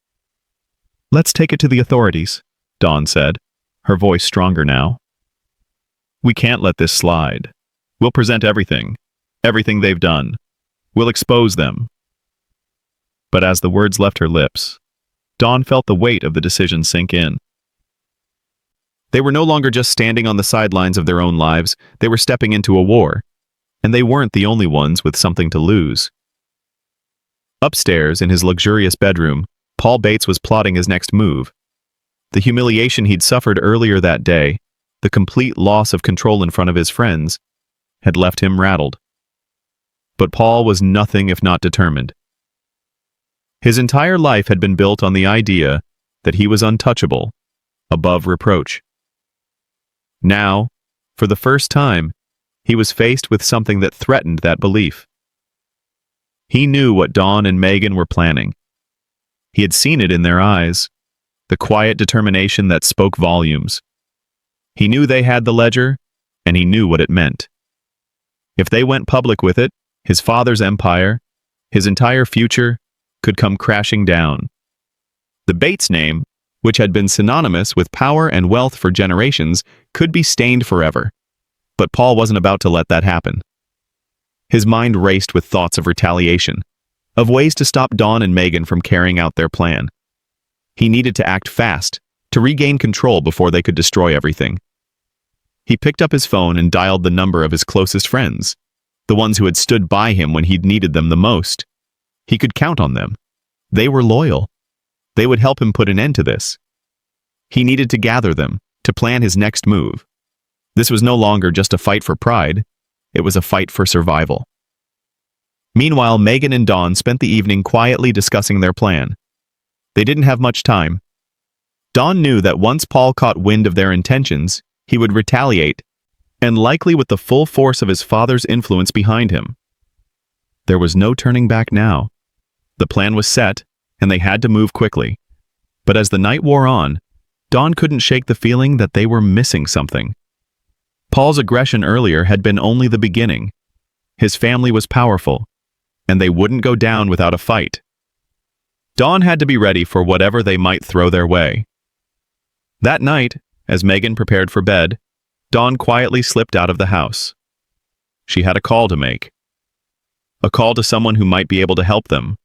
Let's take it to the authorities, Dawn said, her voice stronger now. We can't let this slide. We'll present everything they've done. We'll expose them. But as the words left her lips, Dawn felt the weight of the decision sink in. They were no longer just standing on the sidelines of their own lives, they were stepping into a war. And they weren't the only ones with something to lose. Upstairs, in his luxurious bedroom, Paul Bates was plotting his next move. The humiliation he'd suffered earlier that day, the complete loss of control in front of his friends, had left him rattled. But Paul was nothing if not determined. His entire life had been built on the idea that he was untouchable, above reproach. Now, for the first time, he was faced with something that threatened that belief. He knew what Dawn and Megan were planning. He had seen it in their eyes, the quiet determination that spoke volumes. He knew they had the ledger, and he knew what it meant. If they went public with it, his father's empire, his entire future, could come crashing down. The Bates name, which had been synonymous with power and wealth for generations, could be stained forever. But Paul wasn't about to let that happen. His mind raced with thoughts of retaliation, of ways to stop Dawn and Megan from carrying out their plan. He needed to act fast, to regain control before they could destroy everything. He picked up his phone and dialed the number of his closest friends, the ones who had stood by him when he'd needed them the most. He could count on them. They were loyal. They would help him put an end to this. He needed to gather them, to plan his next move. This was no longer just a fight for pride, it was a fight for survival. Meanwhile, Megan and Dawn spent the evening quietly discussing their plan. They didn't have much time. Dawn knew that once Paul caught wind of their intentions, he would retaliate, and likely with the full force of his father's influence behind him. There was no turning back now. The plan was set, and they had to move quickly. But as the night wore on, Dawn couldn't shake the feeling that they were missing something. Paul's aggression earlier had been only the beginning. His family was powerful, and they wouldn't go down without a fight. Dawn had to be ready for whatever they might throw their way. That night, as Megan prepared for bed, Dawn quietly slipped out of the house. She had a call to make. A call to someone who might be able to help them.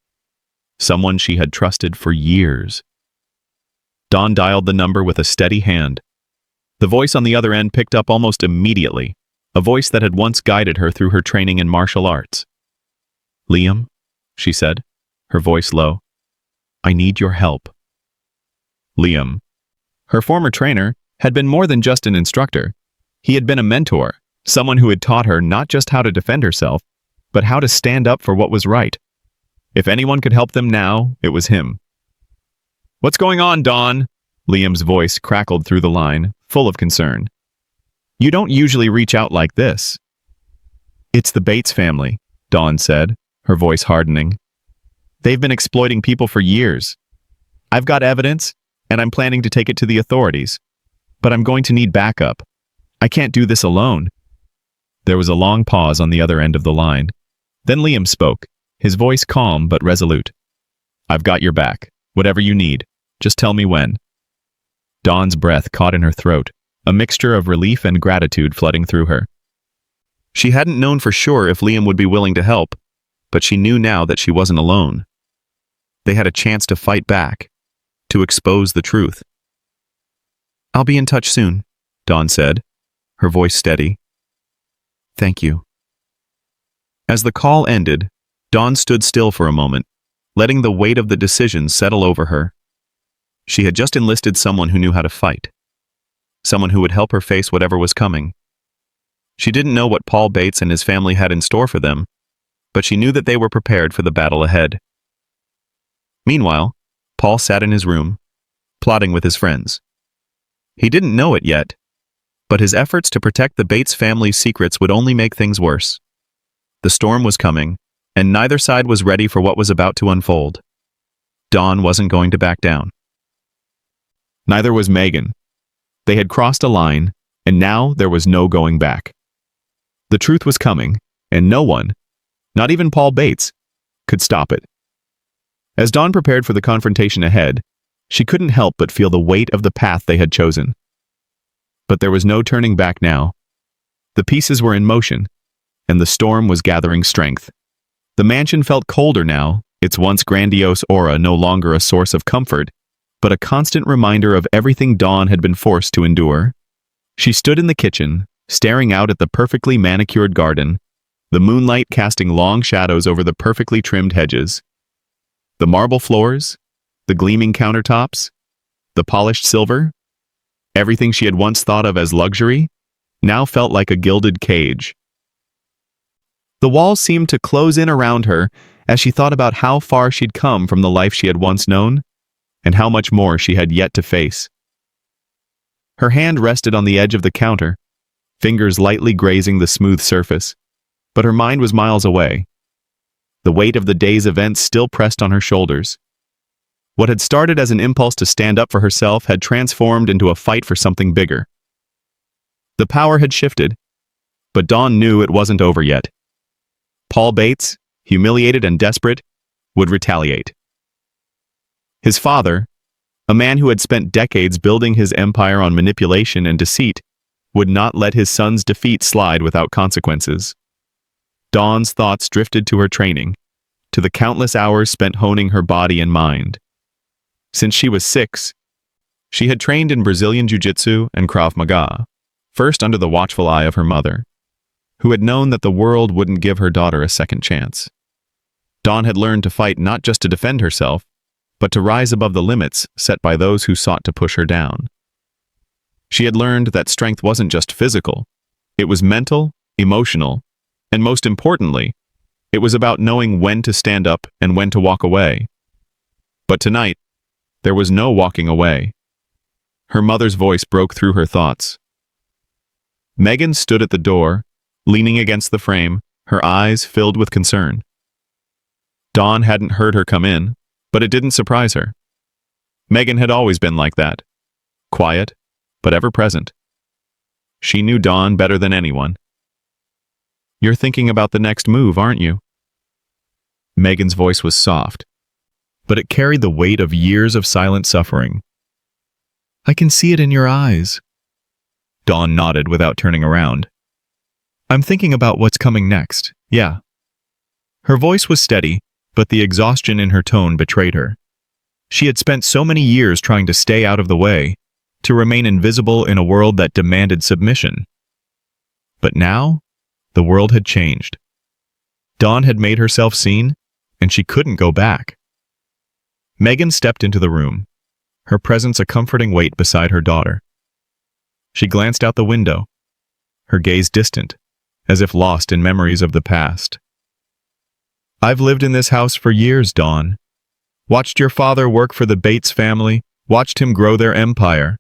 Someone she had trusted for years. Dawn dialed the number with a steady hand. The voice on the other end picked up almost immediately, a voice that had once guided her through her training in martial arts. "Liam," she said, her voice low. "I need your help." Liam, her former trainer, had been more than just an instructor. He had been a mentor, someone who had taught her not just how to defend herself, but how to stand up for what was right. If anyone could help them now, it was him. "What's going on, Dawn?" Liam's voice crackled through the line, full of concern. "You don't usually reach out like this." "It's the Bates family," Dawn said, her voice hardening. "They've been exploiting people for years. I've got evidence, and I'm planning to take it to the authorities. But I'm going to need backup. I can't do this alone." There was a long pause on the other end of the line. Then Liam spoke, his voice calm but resolute. "I've got your back. Whatever you need. Just tell me when." Dawn's breath caught in her throat, a mixture of relief and gratitude flooding through her. She hadn't known for sure if Liam would be willing to help, but she knew now that she wasn't alone. They had a chance to fight back, to expose the truth. "I'll be in touch soon," Dawn said, her voice steady. "Thank you." As the call ended, Dawn stood still for a moment, letting the weight of the decision settle over her. She had just enlisted someone who knew how to fight, someone who would help her face whatever was coming. She didn't know what Paul Bates and his family had in store for them, but she knew that they were prepared for the battle ahead. Meanwhile, Paul sat in his room, plotting with his friends. He didn't know it yet, but his efforts to protect the Bates family's secrets would only make things worse. The storm was coming, and neither side was ready for what was about to unfold. Dawn wasn't going to back down. Neither was Megan. They had crossed a line, and now there was no going back. The truth was coming, and no one, not even Paul Bates, could stop it. As Dawn prepared for the confrontation ahead, she couldn't help but feel the weight of the path they had chosen. But there was no turning back now. The pieces were in motion, and the storm was gathering strength. The mansion felt colder now, its once grandiose aura no longer a source of comfort, but a constant reminder of everything Dawn had been forced to endure. She stood in the kitchen, staring out at the perfectly manicured garden, the moonlight casting long shadows over the perfectly trimmed hedges. The marble floors, the gleaming countertops, the polished silver, everything she had once thought of as luxury, now felt like a gilded cage. The walls seemed to close in around her as she thought about how far she'd come from the life she had once known, and how much more she had yet to face. Her hand rested on the edge of the counter, fingers lightly grazing the smooth surface, but her mind was miles away. The weight of the day's events still pressed on her shoulders. What had started as an impulse to stand up for herself had transformed into a fight for something bigger. The power had shifted, but Dawn knew it wasn't over yet. Paul Bates, humiliated and desperate, would retaliate. His father, a man who had spent decades building his empire on manipulation and deceit, would not let his son's defeat slide without consequences. Dawn's thoughts drifted to her training, to the countless hours spent honing her body and mind. Since she was 6, she had trained in Brazilian Jiu-Jitsu and Krav Maga, first under the watchful eye of her mother, who had known that the world wouldn't give her daughter a second chance. Dawn had learned to fight not just to defend herself, but to rise above the limits set by those who sought to push her down. She had learned that strength wasn't just physical, it was mental, emotional, and most importantly, it was about knowing when to stand up and when to walk away. But tonight, there was no walking away. Her mother's voice broke through her thoughts. Megan stood at the door, leaning against the frame, her eyes filled with concern. Dawn hadn't heard her come in, but it didn't surprise her. Megan had always been like that, quiet, but ever present. She knew Dawn better than anyone. "You're thinking about the next move, aren't you?" Megan's voice was soft, but it carried the weight of years of silent suffering. "I can see it in your eyes." Dawn nodded without turning around. "I'm thinking about what's coming next, yeah." Her voice was steady, but the exhaustion in her tone betrayed her. She had spent so many years trying to stay out of the way, to remain invisible in a world that demanded submission. But now, the world had changed. Dawn had made herself seen, and she couldn't go back. Megan stepped into the room, her presence a comforting weight beside her daughter. She glanced out the window, her gaze distant, as if lost in memories of the past. "I've lived in this house for years, Dawn. Watched your father work for the Bates family, watched him grow their empire.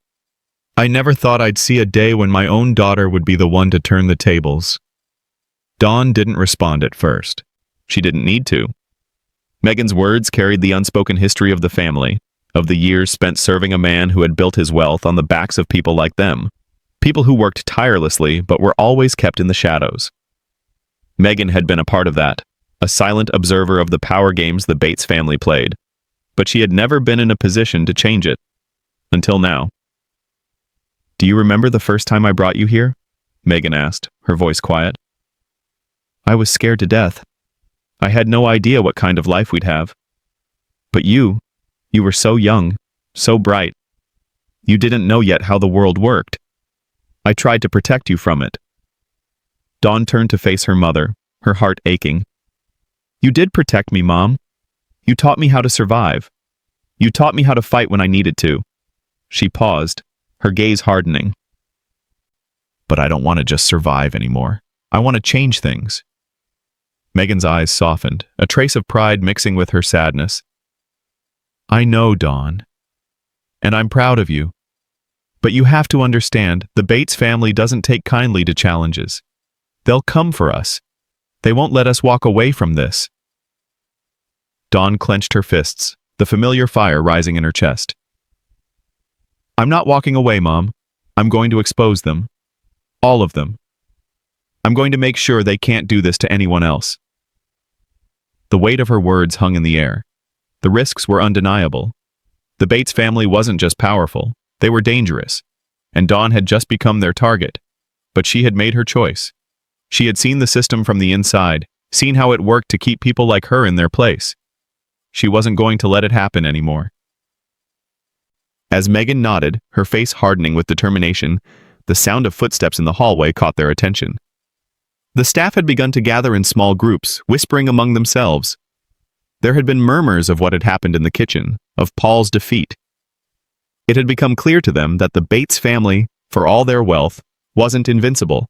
I never thought I'd see a day when my own daughter would be the one to turn the tables." Dawn didn't respond at first. She didn't need to. Megan's words carried the unspoken history of the family, of the years spent serving a man who had built his wealth on the backs of people like them, people who worked tirelessly but were always kept in the shadows. Megan had been a part of that, a silent observer of the power games the Bates family played, but she had never been in a position to change it. Until now. "Do you remember the first time I brought you here?" Megan asked, her voice quiet. "I was scared to death. I had no idea what kind of life we'd have. But you were so young, so bright. You didn't know yet how the world worked. I tried to protect you from it." Dawn turned to face her mother, her heart aching. "You did protect me, Mom. You taught me how to survive. You taught me how to fight when I needed to." She paused, her gaze hardening. "But I don't want to just survive anymore. I want to change things." Megan's eyes softened, a trace of pride mixing with her sadness. "I know, Dawn. And I'm proud of you. But you have to understand, the Bates family doesn't take kindly to challenges. They'll come for us. They won't let us walk away from this." Dawn clenched her fists, the familiar fire rising in her chest. "I'm not walking away, Mom. I'm going to expose them. All of them. I'm going to make sure they can't do this to anyone else." The weight of her words hung in the air. The risks were undeniable. The Bates family wasn't just powerful, they were dangerous, and Dawn had just become their target. But she had made her choice. She had seen the system from the inside, seen how it worked to keep people like her in their place. She wasn't going to let it happen anymore. As Megan nodded, her face hardening with determination, the sound of footsteps in the hallway caught their attention. The staff had begun to gather in small groups, whispering among themselves. There had been murmurs of what had happened in the kitchen, of Paul's defeat. It had become clear to them that the Bates family, for all their wealth, wasn't invincible.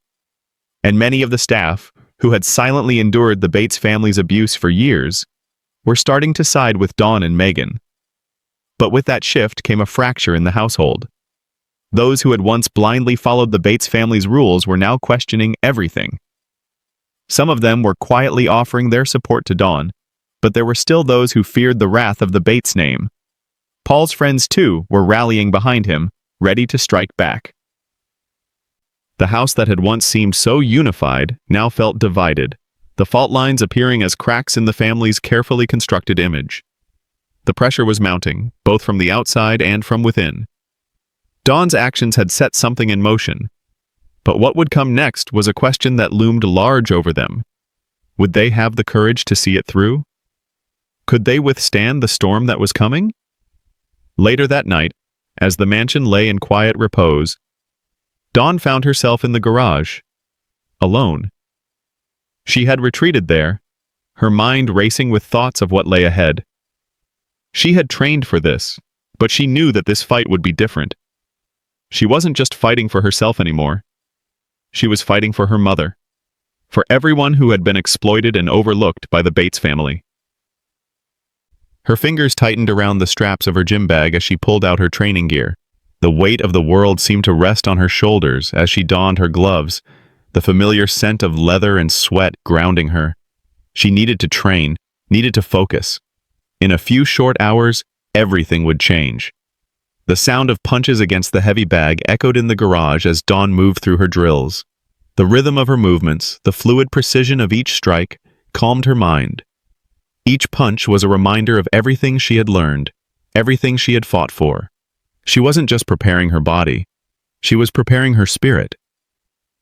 And many of the staff, who had silently endured the Bates family's abuse for years, were starting to side with Dawn and Megan. But with that shift came a fracture in the household. Those who had once blindly followed the Bates family's rules were now questioning everything. Some of them were quietly offering their support to Dawn, but there were still those who feared the wrath of the Bates name. Paul's friends, too, were rallying behind him, ready to strike back. The house that had once seemed so unified now felt divided, the fault lines appearing as cracks in the family's carefully constructed image. The pressure was mounting, both from the outside and from within. Dawn's actions had set something in motion, but what would come next was a question that loomed large over them. Would they have the courage to see it through? Could they withstand the storm that was coming? Later that night, as the mansion lay in quiet repose, Dawn found herself in the garage, alone. She had retreated there, her mind racing with thoughts of what lay ahead. She had trained for this, but she knew that this fight would be different. She wasn't just fighting for herself anymore. She was fighting for her mother, for everyone who had been exploited and overlooked by the Bates family. Her fingers tightened around the straps of her gym bag as she pulled out her training gear. The weight of the world seemed to rest on her shoulders as she donned her gloves, the familiar scent of leather and sweat grounding her. She needed to train, needed to focus. In a few short hours, everything would change. The sound of punches against the heavy bag echoed in the garage as Dawn moved through her drills. The rhythm of her movements, the fluid precision of each strike, calmed her mind. Each punch was a reminder of everything she had learned, everything she had fought for. She wasn't just preparing her body, she was preparing her spirit.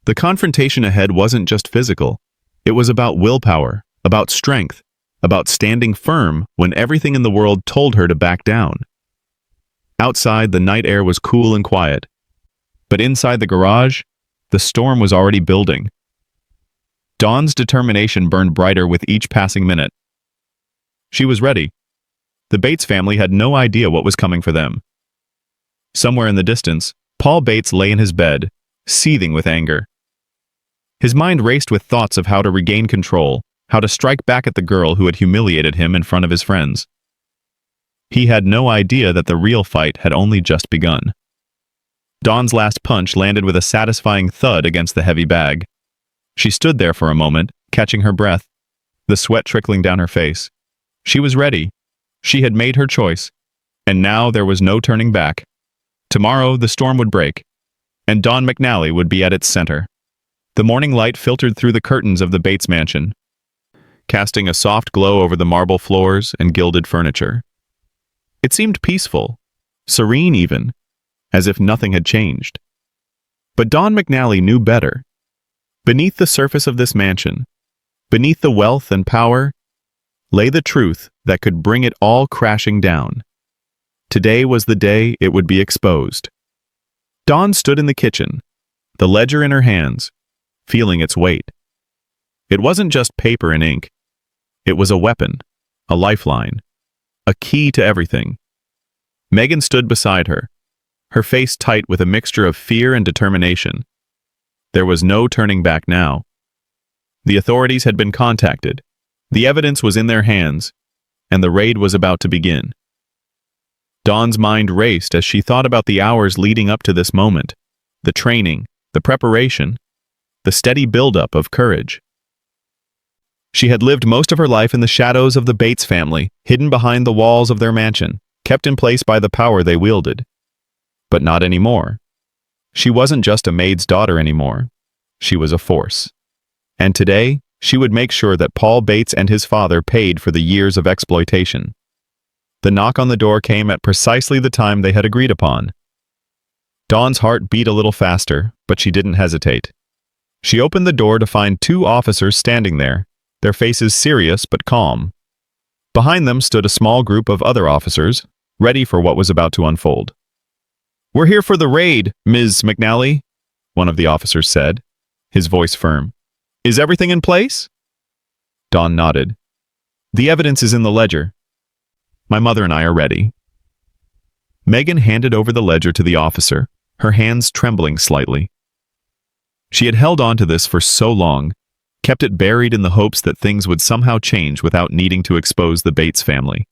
The confrontation ahead wasn't just physical, it was about willpower, about strength, about standing firm when everything in the world told her to back down. Outside, the night air was cool and quiet, but inside the garage, the storm was already building. Dawn's determination burned brighter with each passing minute. She was ready. The Bates family had no idea what was coming for them. Somewhere in the distance, Paul Bates lay in his bed, seething with anger. His mind raced with thoughts of how to regain control, how to strike back at the girl who had humiliated him in front of his friends. He had no idea that the real fight had only just begun. Dawn's last punch landed with a satisfying thud against the heavy bag. She stood there for a moment, catching her breath, the sweat trickling down her face. She was ready. She had made her choice, and now there was no turning back. Tomorrow the storm would break, and Dawn McNally would be at its center. The morning light filtered through the curtains of the Bates mansion, casting a soft glow over the marble floors and gilded furniture. It seemed peaceful, serene even, as if nothing had changed. But Dawn McNally knew better. Beneath the surface of this mansion, beneath the wealth and power, lay the truth that could bring it all crashing down. Today was the day it would be exposed. Dawn stood in the kitchen, the ledger in her hands, feeling its weight. It wasn't just paper and ink. It was a weapon, a lifeline, a key to everything. Megan stood beside her, her face tight with a mixture of fear and determination. There was no turning back now. The authorities had been contacted, the evidence was in their hands, and the raid was about to begin. Dawn's mind raced as she thought about the hours leading up to this moment, the training, the preparation, the steady buildup of courage. She had lived most of her life in the shadows of the Bates family, hidden behind the walls of their mansion, kept in place by the power they wielded. But not anymore. She wasn't just a maid's daughter anymore. She was a force. And today, she would make sure that Paul Bates and his father paid for the years of exploitation. The knock on the door came at precisely the time they had agreed upon. Dawn's heart beat a little faster, but she didn't hesitate. She opened the door to find two officers standing there, their faces serious but calm. Behind them stood a small group of other officers, ready for what was about to unfold. "We're here for the raid, Ms. McNally," one of the officers said, his voice firm. "Is everything in place?" Dawn nodded. "The evidence is in the ledger. My mother and I are ready." Megan handed over the ledger to the officer, her hands trembling slightly. She had held on to this for so long, kept it buried in the hopes that things would somehow change without needing to expose the Bates family.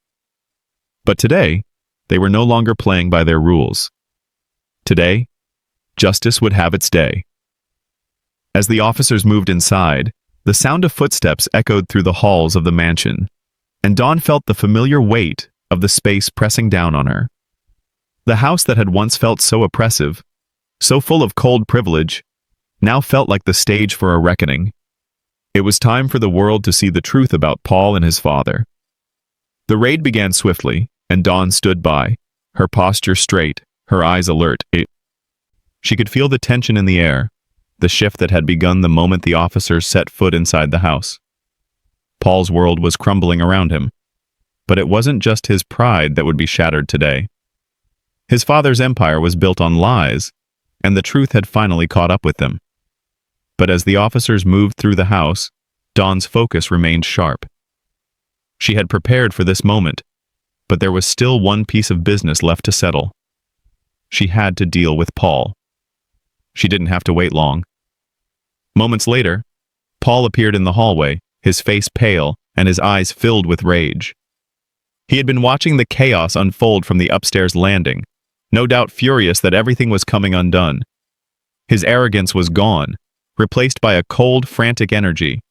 But today, they were no longer playing by their rules. Today, justice would have its day. As the officers moved inside, the sound of footsteps echoed through the halls of the mansion, and Dawn felt the familiar weight of the space pressing down on her. The house that had once felt so oppressive, so full of cold privilege, now felt like the stage for a reckoning. It was time for the world to see the truth about Paul and his father. The raid began swiftly, and Dawn stood by, her posture straight, her eyes alert. She could feel the tension in the air, the shift that had begun the moment the officers set foot inside the house. Paul's world was crumbling around him, but it wasn't just his pride that would be shattered today. His father's empire was built on lies, and the truth had finally caught up with them. But as the officers moved through the house, Dawn's focus remained sharp. She had prepared for this moment, but there was still one piece of business left to settle. She had to deal with Paul. She didn't have to wait long. Moments later, Paul appeared in the hallway, his face pale and his eyes filled with rage. He had been watching the chaos unfold from the upstairs landing, no doubt furious that everything was coming undone. His arrogance was gone, replaced by a cold, frantic energy.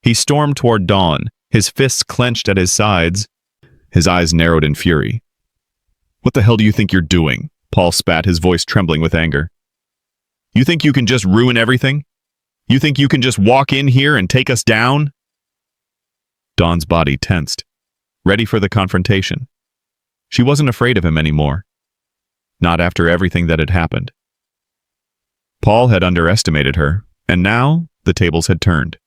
He stormed toward Dawn, his fists clenched at his sides, his eyes narrowed in fury. "What the hell do you think you're doing?" Paul spat, his voice trembling with anger. "You think you can just ruin everything? You think you can just walk in here and take us down?" Dawn's body tensed, ready for the confrontation. She wasn't afraid of him anymore. Not after everything that had happened. Paul had underestimated her, and now the tables had turned.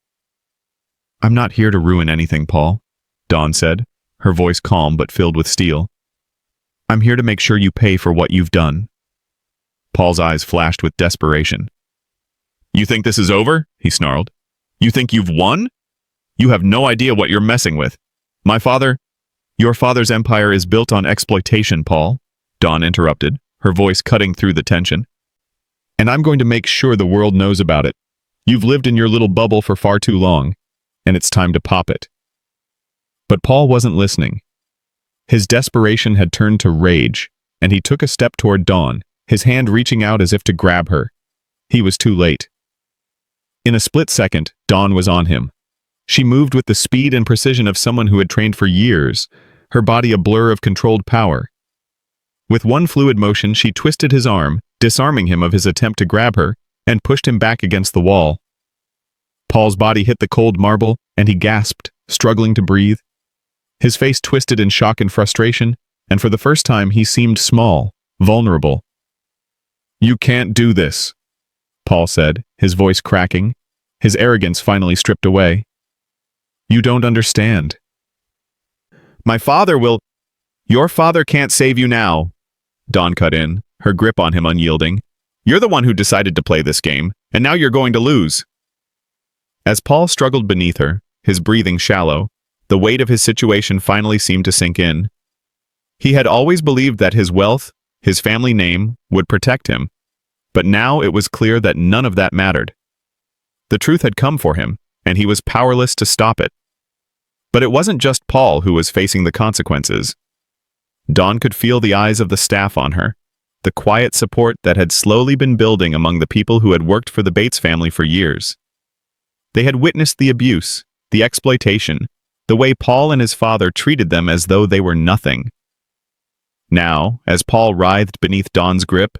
"I'm not here to ruin anything, Paul," Dawn said, her voice calm but filled with steel. "I'm here to make sure you pay for what you've done." Paul's eyes flashed with desperation. "You think this is over?" he snarled. "You think you've won? You have no idea what you're messing with. Your father's empire is built on exploitation, Paul," Dawn interrupted, her voice cutting through the tension. "And I'm going to make sure the world knows about it. You've lived in your little bubble for far too long, and it's time to pop it." But Paul wasn't listening. His desperation had turned to rage, and he took a step toward Dawn, his hand reaching out as if to grab her. He was too late. In a split second, Dawn was on him. She moved with the speed and precision of someone who had trained for years, her body a blur of controlled power. With one fluid motion, she twisted his arm, disarming him of his attempt to grab her, and pushed him back against the wall. Paul's body hit the cold marble, and he gasped, struggling to breathe. His face twisted in shock and frustration, and for the first time he seemed small, vulnerable. "You can't do this," Paul said, his voice cracking, his arrogance finally stripped away. "You don't understand. My father will—" "Your father can't save you now," Dawn cut in, her grip on him unyielding. "You're the one who decided to play this game, and now you're going to lose." As Paul struggled beneath her, his breathing shallow, the weight of his situation finally seemed to sink in. He had always believed that his wealth, his family name, would protect him, but now it was clear that none of that mattered. The truth had come for him, and he was powerless to stop it. But it wasn't just Paul who was facing the consequences. Dawn could feel the eyes of the staff on her, the quiet support that had slowly been building among the people who had worked for the Bates family for years. They had witnessed the abuse, the exploitation, the way Paul and his father treated them as though they were nothing. Now, as Paul writhed beneath Dawn's grip,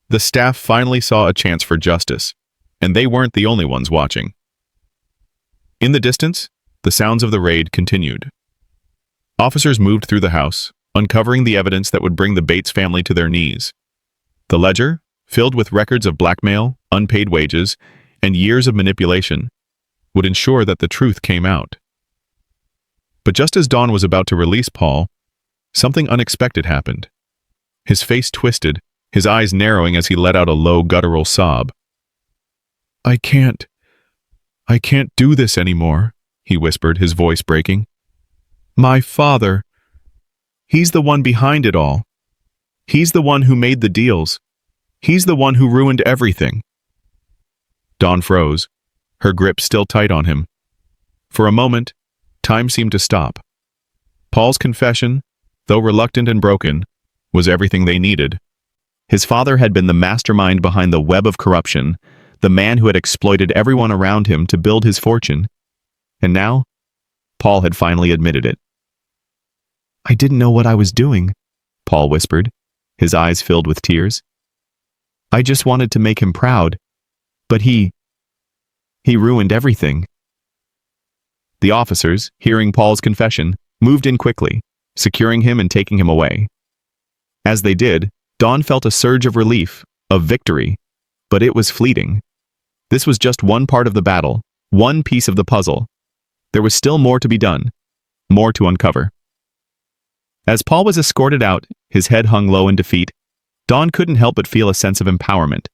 the staff finally saw a chance for justice, and they weren't the only ones watching. In the distance, the sounds of the raid continued. Officers moved through the house, uncovering the evidence that would bring the Bates family to their knees. The ledger, filled with records of blackmail, unpaid wages, and years of manipulation, would ensure that the truth came out. But just as Dawn was about to release Paul, something unexpected happened. His face twisted, his eyes narrowing as he let out a low guttural sob. I can't do this anymore," he whispered, his voice breaking. "My father. He's the one behind it all. He's the one who made the deals. He's the one who ruined everything." Dawn froze, her grip still tight on him. For a moment, time seemed to stop. Paul's confession, though reluctant and broken, was everything they needed. His father had been the mastermind behind the web of corruption, the man who had exploited everyone around him to build his fortune. And now, Paul had finally admitted it. "I didn't know what I was doing," Paul whispered, his eyes filled with tears. "I just wanted to make him proud, but he ruined everything." The officers, hearing Paul's confession, moved in quickly, securing him and taking him away. As they did, Dawn felt a surge of relief, of victory, but it was fleeting. This was just one part of the battle, one piece of the puzzle. There was still more to be done, more to uncover. As Paul was escorted out, his head hung low in defeat, Dawn couldn't help but feel a sense of empowerment.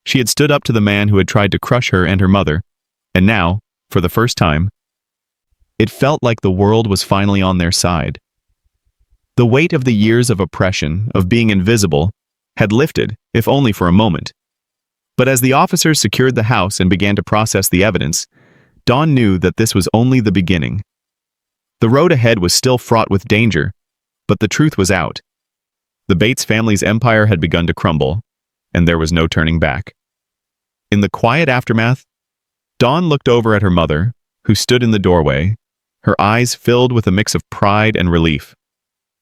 She had stood up to the man who had tried to crush her and her mother, and now, for the first time, it felt like the world was finally on their side. The weight of the years of oppression, of being invisible, had lifted, if only for a moment. But as the officers secured the house and began to process the evidence, Dawn knew that this was only the beginning. The road ahead was still fraught with danger, but the truth was out. The Bates family's empire had begun to crumble, and there was no turning back. In the quiet aftermath, Dawn looked over at her mother, who stood in the doorway, her eyes filled with a mix of pride and relief.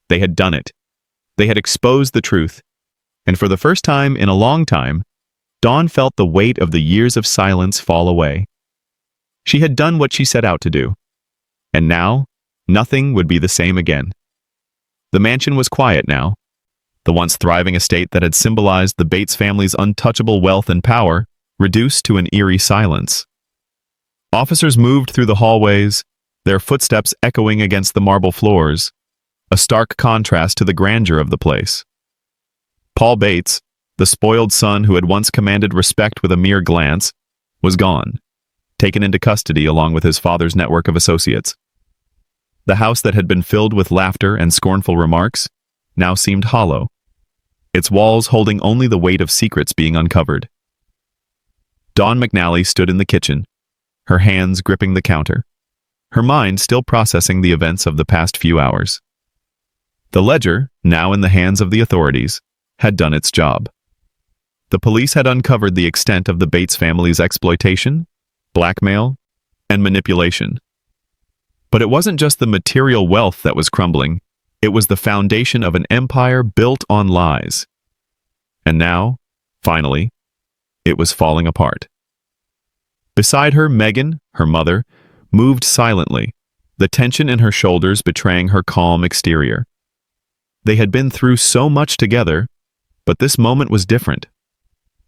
They had done it. They had exposed the truth, and for the first time in a long time, Dawn felt the weight of the years of silence fall away. She had done what she set out to do, and now, nothing would be the same again. The mansion was quiet now. The once thriving estate that had symbolized the Bates family's untouchable wealth and power reduced to an eerie silence. Officers moved through the hallways, their footsteps echoing against the marble floors, a stark contrast to the grandeur of the place. Paul Bates, the spoiled son who had once commanded respect with a mere glance, was gone, taken into custody along with his father's network of associates. The house that had been filled with laughter and scornful remarks now seemed hollow, its walls holding only the weight of secrets being uncovered. Dawn McNally stood in the kitchen, her hands gripping the counter, her mind still processing the events of the past few hours. The ledger, now in the hands of the authorities, had done its job. The police had uncovered the extent of the Bates family's exploitation, blackmail, and manipulation. But it wasn't just the material wealth that was crumbling, it was the foundation of an empire built on lies. And now, finally, it was falling apart. Beside her, Megan, her mother, moved silently, the tension in her shoulders betraying her calm exterior. They had been through so much together, but this moment was different.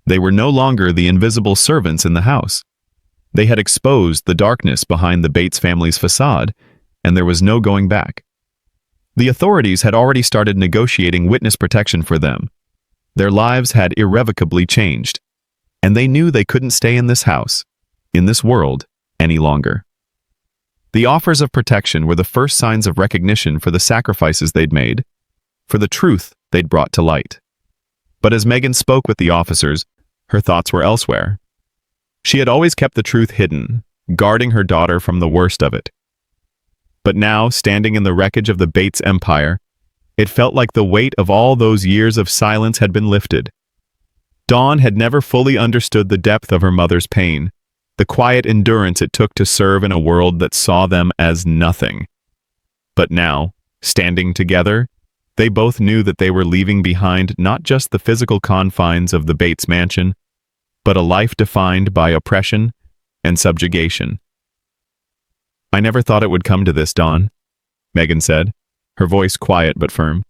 They were no longer the invisible servants in the house. They had exposed the darkness behind the Bates family's facade, and there was no going back. The authorities had already started negotiating witness protection for them. Their lives had irrevocably changed, and they knew they couldn't stay in this house, in this world, any longer. The offers of protection were the first signs of recognition for the sacrifices they'd made, for the truth they'd brought to light. But as Megan spoke with the officers, her thoughts were elsewhere. She had always kept the truth hidden, guarding her daughter from the worst of it. But now, standing in the wreckage of the Bates empire, it felt like the weight of all those years of silence had been lifted. Dawn had never fully understood the depth of her mother's pain, the quiet endurance it took to serve in a world that saw them as nothing. But now, standing together, they both knew that they were leaving behind not just the physical confines of the Bates mansion, but a life defined by oppression and subjugation. "I never thought it would come to this, Dawn," Megan said, her voice quiet but firm.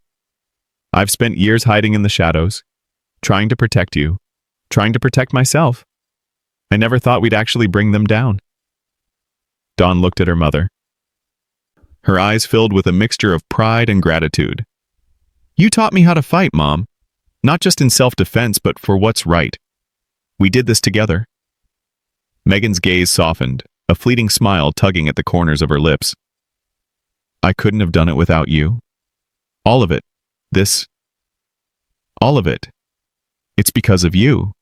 "I've spent years hiding in the shadows, trying to protect you, trying to protect myself. I never thought we'd actually bring them down." Dawn looked at her mother. Her eyes filled with a mixture of pride and gratitude. You taught me how to fight, Mom. Not just in self-defense, but for what's right. We did this together." Megan's gaze softened, a fleeting smile tugging at the corners of her lips. "I couldn't have done it without you. All of it. All of it. It's because of you."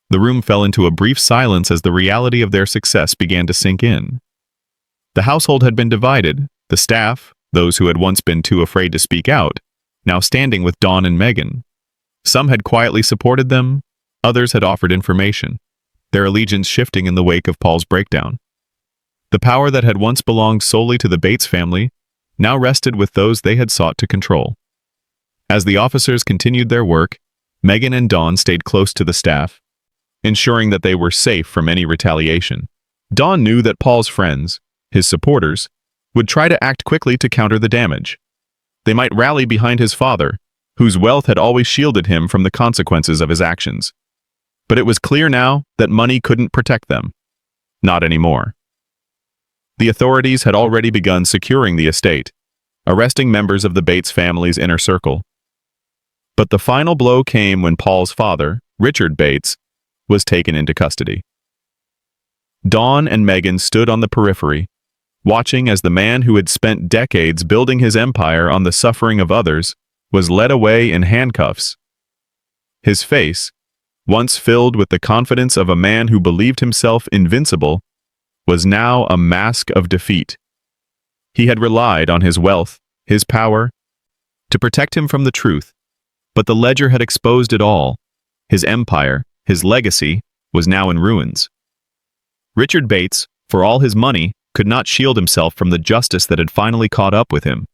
The room fell into a brief silence as the reality of their success began to sink in. The household had been divided, the staff, those who had once been too afraid to speak out, now standing with Dawn and Megan. Some had quietly supported them, others had offered information, their allegiance shifting in the wake of Paul's breakdown. The power that had once belonged solely to the Bates family now rested with those they had sought to control. As the officers continued their work, Megan and Dawn stayed close to the staff, ensuring that they were safe from any retaliation. Dawn knew that Paul's friends, his supporters, would try to act quickly to counter the damage. They might rally behind his father, whose wealth had always shielded him from the consequences of his actions. But it was clear now that money couldn't protect them. Not anymore. The authorities had already begun securing the estate, arresting members of the Bates family's inner circle. But the final blow came when Paul's father, Richard Bates, was taken into custody. Dawn and Megan stood on the periphery, watching as the man who had spent decades building his empire on the suffering of others was led away in handcuffs. His face, once filled with the confidence of a man who believed himself invincible, was now a mask of defeat. He had relied on his wealth, his power, to protect him from the truth, but the ledger had exposed it all. His empire, his legacy, was now in ruins. Richard Bates, for all his money, could not shield himself from the justice that had finally caught up with him.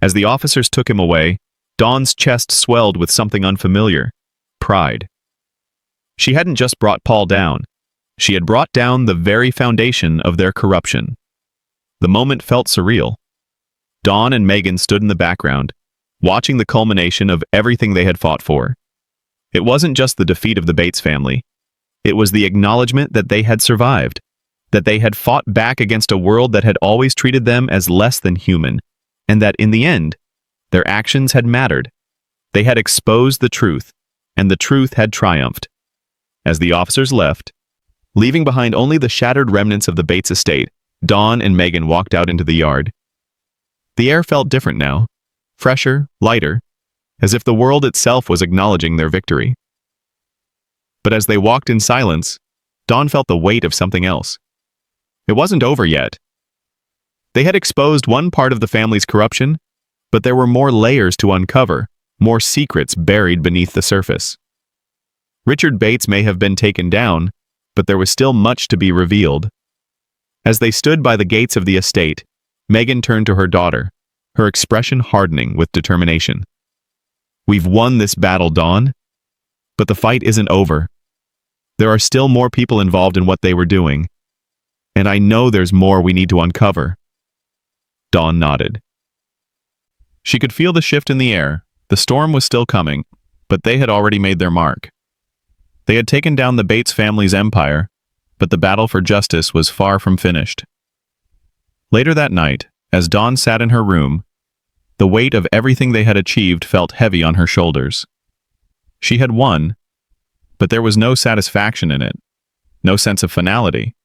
As the officers took him away, Dawn's chest swelled with something unfamiliar: pride. She hadn't just brought Paul down, she had brought down the very foundation of their corruption. The moment felt surreal. Dawn and Megan stood in the background, watching the culmination of everything they had fought for. It wasn't just the defeat of the Bates family. It was the acknowledgement that they had survived, that they had fought back against a world that had always treated them as less than human, and that in the end, their actions had mattered. They had exposed the truth, and the truth had triumphed. As the officers left, leaving behind only the shattered remnants of the Bates estate, Dawn and Megan walked out into the yard. The air felt different now, fresher, lighter, as if the world itself was acknowledging their victory. But as they walked in silence, Dawn felt the weight of something else. It wasn't over yet. They had exposed one part of the family's corruption, but there were more layers to uncover, more secrets buried beneath the surface. Richard Bates may have been taken down, but there was still much to be revealed. As they stood by the gates of the estate, Megan turned to her daughter, her expression hardening with determination. "We've won this battle, Dawn. But the fight isn't over. There are still more people involved in what they were doing. And I know there's more we need to uncover." Dawn nodded. She could feel the shift in the air. The storm was still coming, but they had already made their mark. They had taken down the Bates family's empire, but the battle for justice was far from finished. Later that night, as Dawn sat in her room, the weight of everything they had achieved felt heavy on her shoulders. She had won, but there was no satisfaction in it, no sense of finality.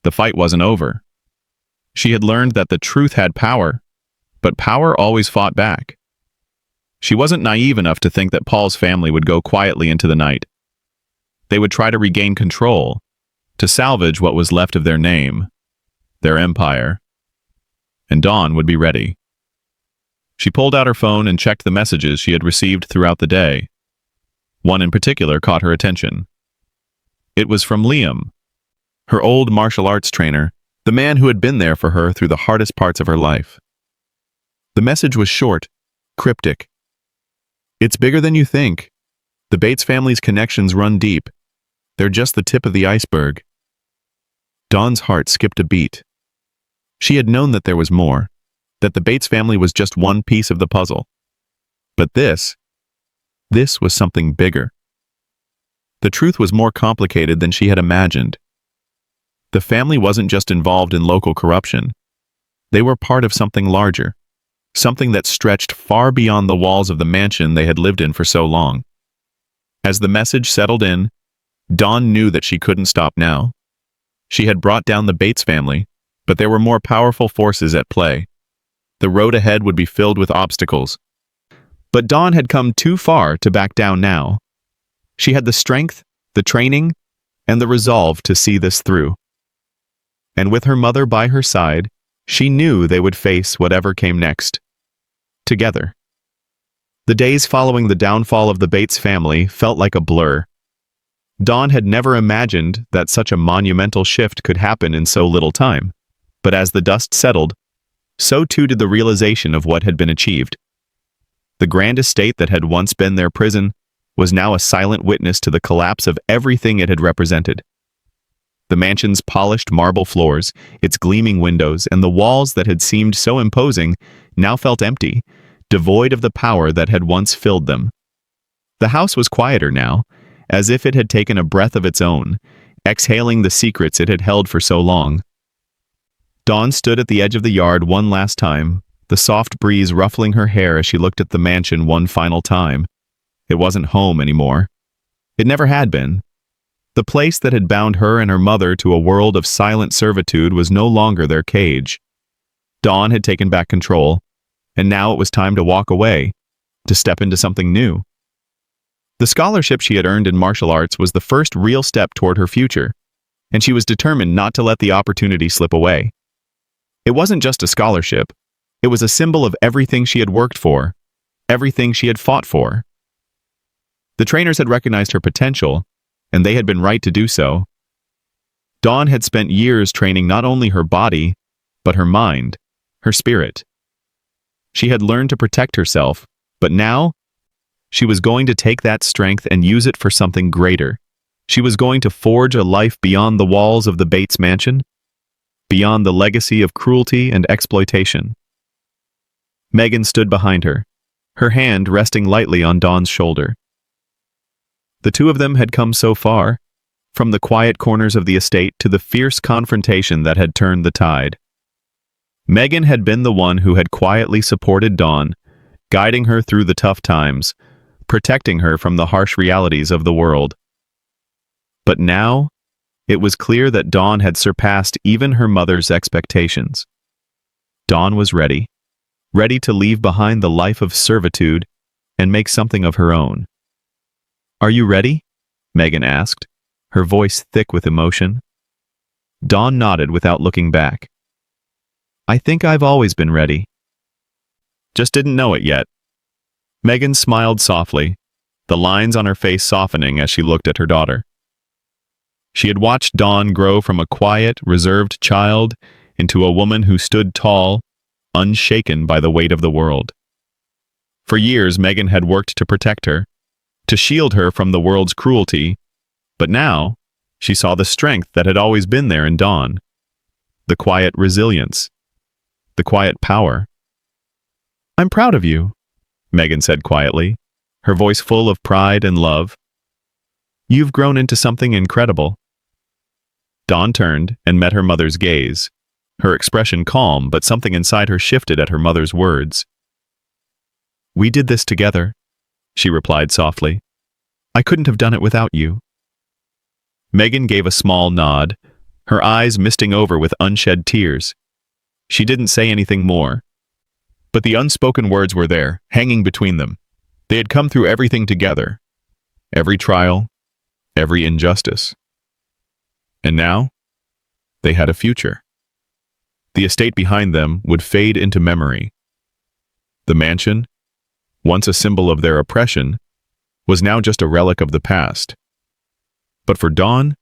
The fight wasn't over. She had learned that the truth had power, but power always fought back. She wasn't naive enough to think that Paul's family would go quietly into the night. They would try to regain control, to salvage what was left of their name, their empire. And Dawn would be ready. She pulled out her phone and checked the messages she had received throughout the day. One in particular caught her attention. It was from Liam, her old martial arts trainer, the man who had been there for her through the hardest parts of her life. The message was short, cryptic. "It's bigger than you think. The Bates family's connections run deep. They're just the tip of the iceberg." Dawn's heart skipped a beat. She had known that there was more, that the Bates family was just one piece of the puzzle. But this was something bigger. The truth was more complicated than she had imagined. The family wasn't just involved in local corruption. They were part of something larger, something that stretched far beyond the walls of the mansion they had lived in for so long. As the message settled in, Dawn knew that she couldn't stop now. She had brought down the Bates family, but there were more powerful forces at play. The road ahead would be filled with obstacles. But Dawn had come too far to back down now. She had the strength, the training, and the resolve to see this through. And with her mother by her side, she knew they would face whatever came next. Together. The days following the downfall of the Bates family felt like a blur. Dawn had never imagined that such a monumental shift could happen in so little time. But as the dust settled, so too did the realization of what had been achieved. The grand estate that had once been their prison was now a silent witness to the collapse of everything it had represented. The mansion's polished marble floors, its gleaming windows, and the walls that had seemed so imposing now felt empty, devoid of the power that had once filled them. The house was quieter now, as if it had taken a breath of its own, exhaling the secrets it had held for so long. Dawn stood at the edge of the yard one last time, the soft breeze ruffling her hair as she looked at the mansion one final time. It wasn't home anymore. It never had been. The place that had bound her and her mother to a world of silent servitude was no longer their cage. Dawn had taken back control, and now it was time to walk away, to step into something new. The scholarship she had earned in martial arts was the first real step toward her future, and she was determined not to let the opportunity slip away. It wasn't just a scholarship. It was a symbol of everything she had worked for, everything she had fought for. The trainers had recognized her potential, and they had been right to do so. Dawn had spent years training not only her body, but her mind, her spirit. She had learned to protect herself, but now, she was going to take that strength and use it for something greater. She was going to forge a life beyond the walls of the Bates mansion, beyond the legacy of cruelty and exploitation. Megan stood behind her, her hand resting lightly on Dawn's shoulder. The two of them had come so far, from the quiet corners of the estate to the fierce confrontation that had turned the tide. Megan had been the one who had quietly supported Dawn, guiding her through the tough times, protecting her from the harsh realities of the world. But now, it was clear that Dawn had surpassed even her mother's expectations. Dawn was ready to leave behind the life of servitude and make something of her own. "Are you ready?" Megan asked, her voice thick with emotion. Dawn nodded without looking back. "I think I've always been ready. Just didn't know it yet." Megan smiled softly, the lines on her face softening as she looked at her daughter. She had watched Dawn grow from a quiet, reserved child into a woman who stood tall, unshaken by the weight of the world. For years, Megan had worked to protect her, to shield her from the world's cruelty, but now, she saw the strength that had always been there in Dawn, the quiet resilience, the quiet power. "I'm proud of you," Megan said quietly, her voice full of pride and love. "You've grown into something incredible." Dawn turned and met her mother's gaze, her expression calm, but something inside her shifted at her mother's words. "We did this together," she replied softly. "I couldn't have done it without you." Megan gave a small nod, her eyes misting over with unshed tears. She didn't say anything more. But the unspoken words were there, hanging between them. They had come through everything together. Every trial, every injustice. And now, they had a future. The estate behind them would fade into memory. The mansion, once a symbol of their oppression, was now just a relic of the past. But for Dawn,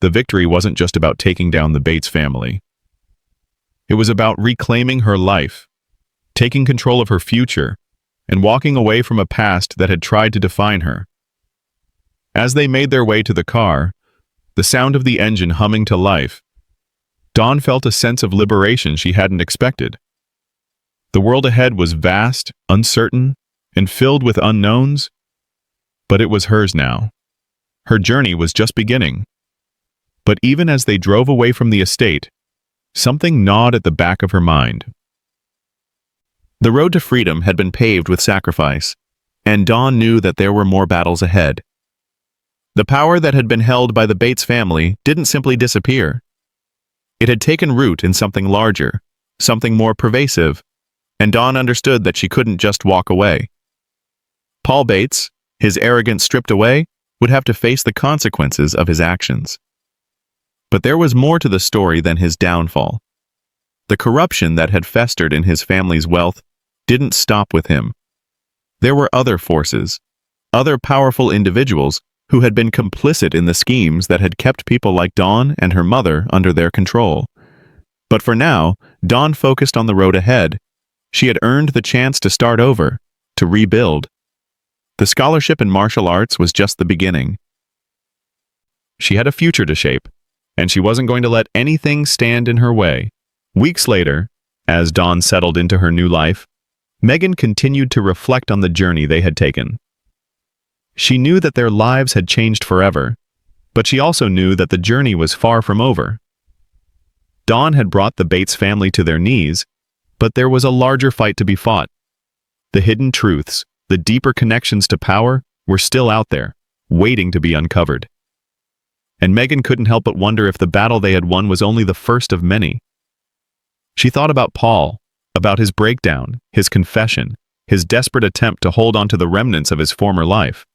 the victory wasn't just about taking down the Bates family. It was about reclaiming her life, taking control of her future, and walking away from a past that had tried to define her. As they made their way to the car, the sound of the engine humming to life, Dawn felt a sense of liberation she hadn't expected. The world ahead was vast, uncertain, and filled with unknowns, but it was hers now. Her journey was just beginning. But even as they drove away from the estate, something gnawed at the back of her mind. The road to freedom had been paved with sacrifice, and Dawn knew that there were more battles ahead. The power that had been held by the Bates family didn't simply disappear. It had taken root in something larger, something more pervasive, and Dawn understood that she couldn't just walk away. Paul Bates, his arrogance stripped away, would have to face the consequences of his actions. But there was more to the story than his downfall. The corruption that had festered in his family's wealth didn't stop with him. There were other forces, other powerful individuals who had been complicit in the schemes that had kept people like Dawn and her mother under their control. But for now, Dawn focused on the road ahead. She had earned the chance to start over, to rebuild. The scholarship in martial arts was just the beginning. She had a future to shape, and she wasn't going to let anything stand in her way. Weeks later, as Dawn settled into her new life, Megan continued to reflect on the journey they had taken. She knew that their lives had changed forever, but she also knew that the journey was far from over. Dawn had brought the Bates family to their knees, but there was a larger fight to be fought. The hidden truths, the deeper connections to power, were still out there, waiting to be uncovered. And Megan couldn't help but wonder if the battle they had won was only the first of many. She thought about Paul, about his breakdown, his confession, his desperate attempt to hold on to the remnants of his former life.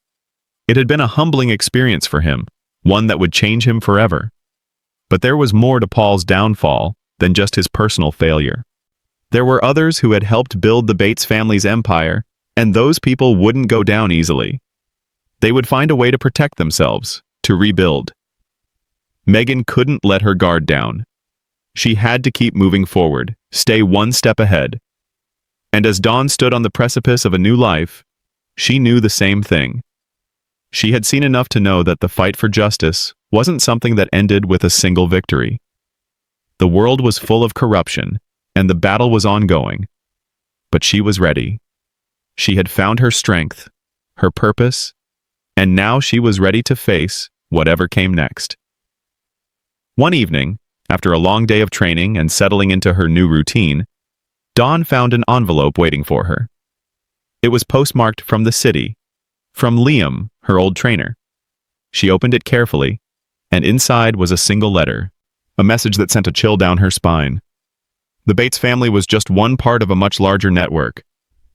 It had been a humbling experience for him, one that would change him forever. But there was more to Paul's downfall than just his personal failure. There were others who had helped build the Bates family's empire, and those people wouldn't go down easily. They would find a way to protect themselves, to rebuild. Megan couldn't let her guard down. She had to keep moving forward, stay one step ahead. And as Dawn stood on the precipice of a new life, she knew the same thing. She had seen enough to know that the fight for justice wasn't something that ended with a single victory. The world was full of corruption, and the battle was ongoing. But she was ready. She had found her strength, her purpose, and now she was ready to face whatever came next. One evening, after a long day of training and settling into her new routine, Dawn found an envelope waiting for her. It was postmarked from the city, from Liam, her old trainer. She opened it carefully, and inside was a single letter, a message that sent a chill down her spine. The Bates family was just one part of a much larger network.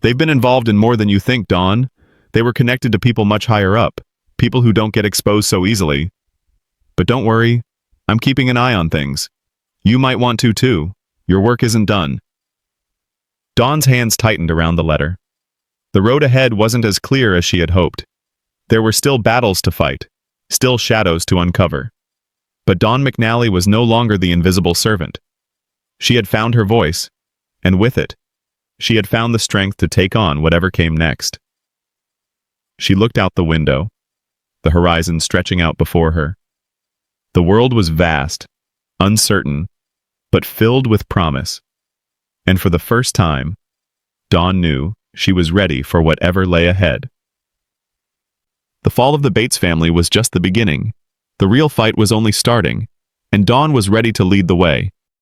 They've been involved in more than you think, Dawn. They were connected to people much higher up, people who don't get exposed so easily. But don't worry, I'm keeping an eye on things. You might want to too. Your work isn't done. Dawn's hands tightened around the letter. The road ahead wasn't as clear as she had hoped. There were still battles to fight, still shadows to uncover. But Dawn McNally was no longer the invisible servant. She had found her voice, and with it, she had found the strength to take on whatever came next. She looked out the window, the horizon stretching out before her. The world was vast, uncertain, but filled with promise. And for the first time, Dawn knew she was ready for whatever lay ahead. The fall of the Bates family was just the beginning. The real fight was only starting, and Dawn was ready to lead the way.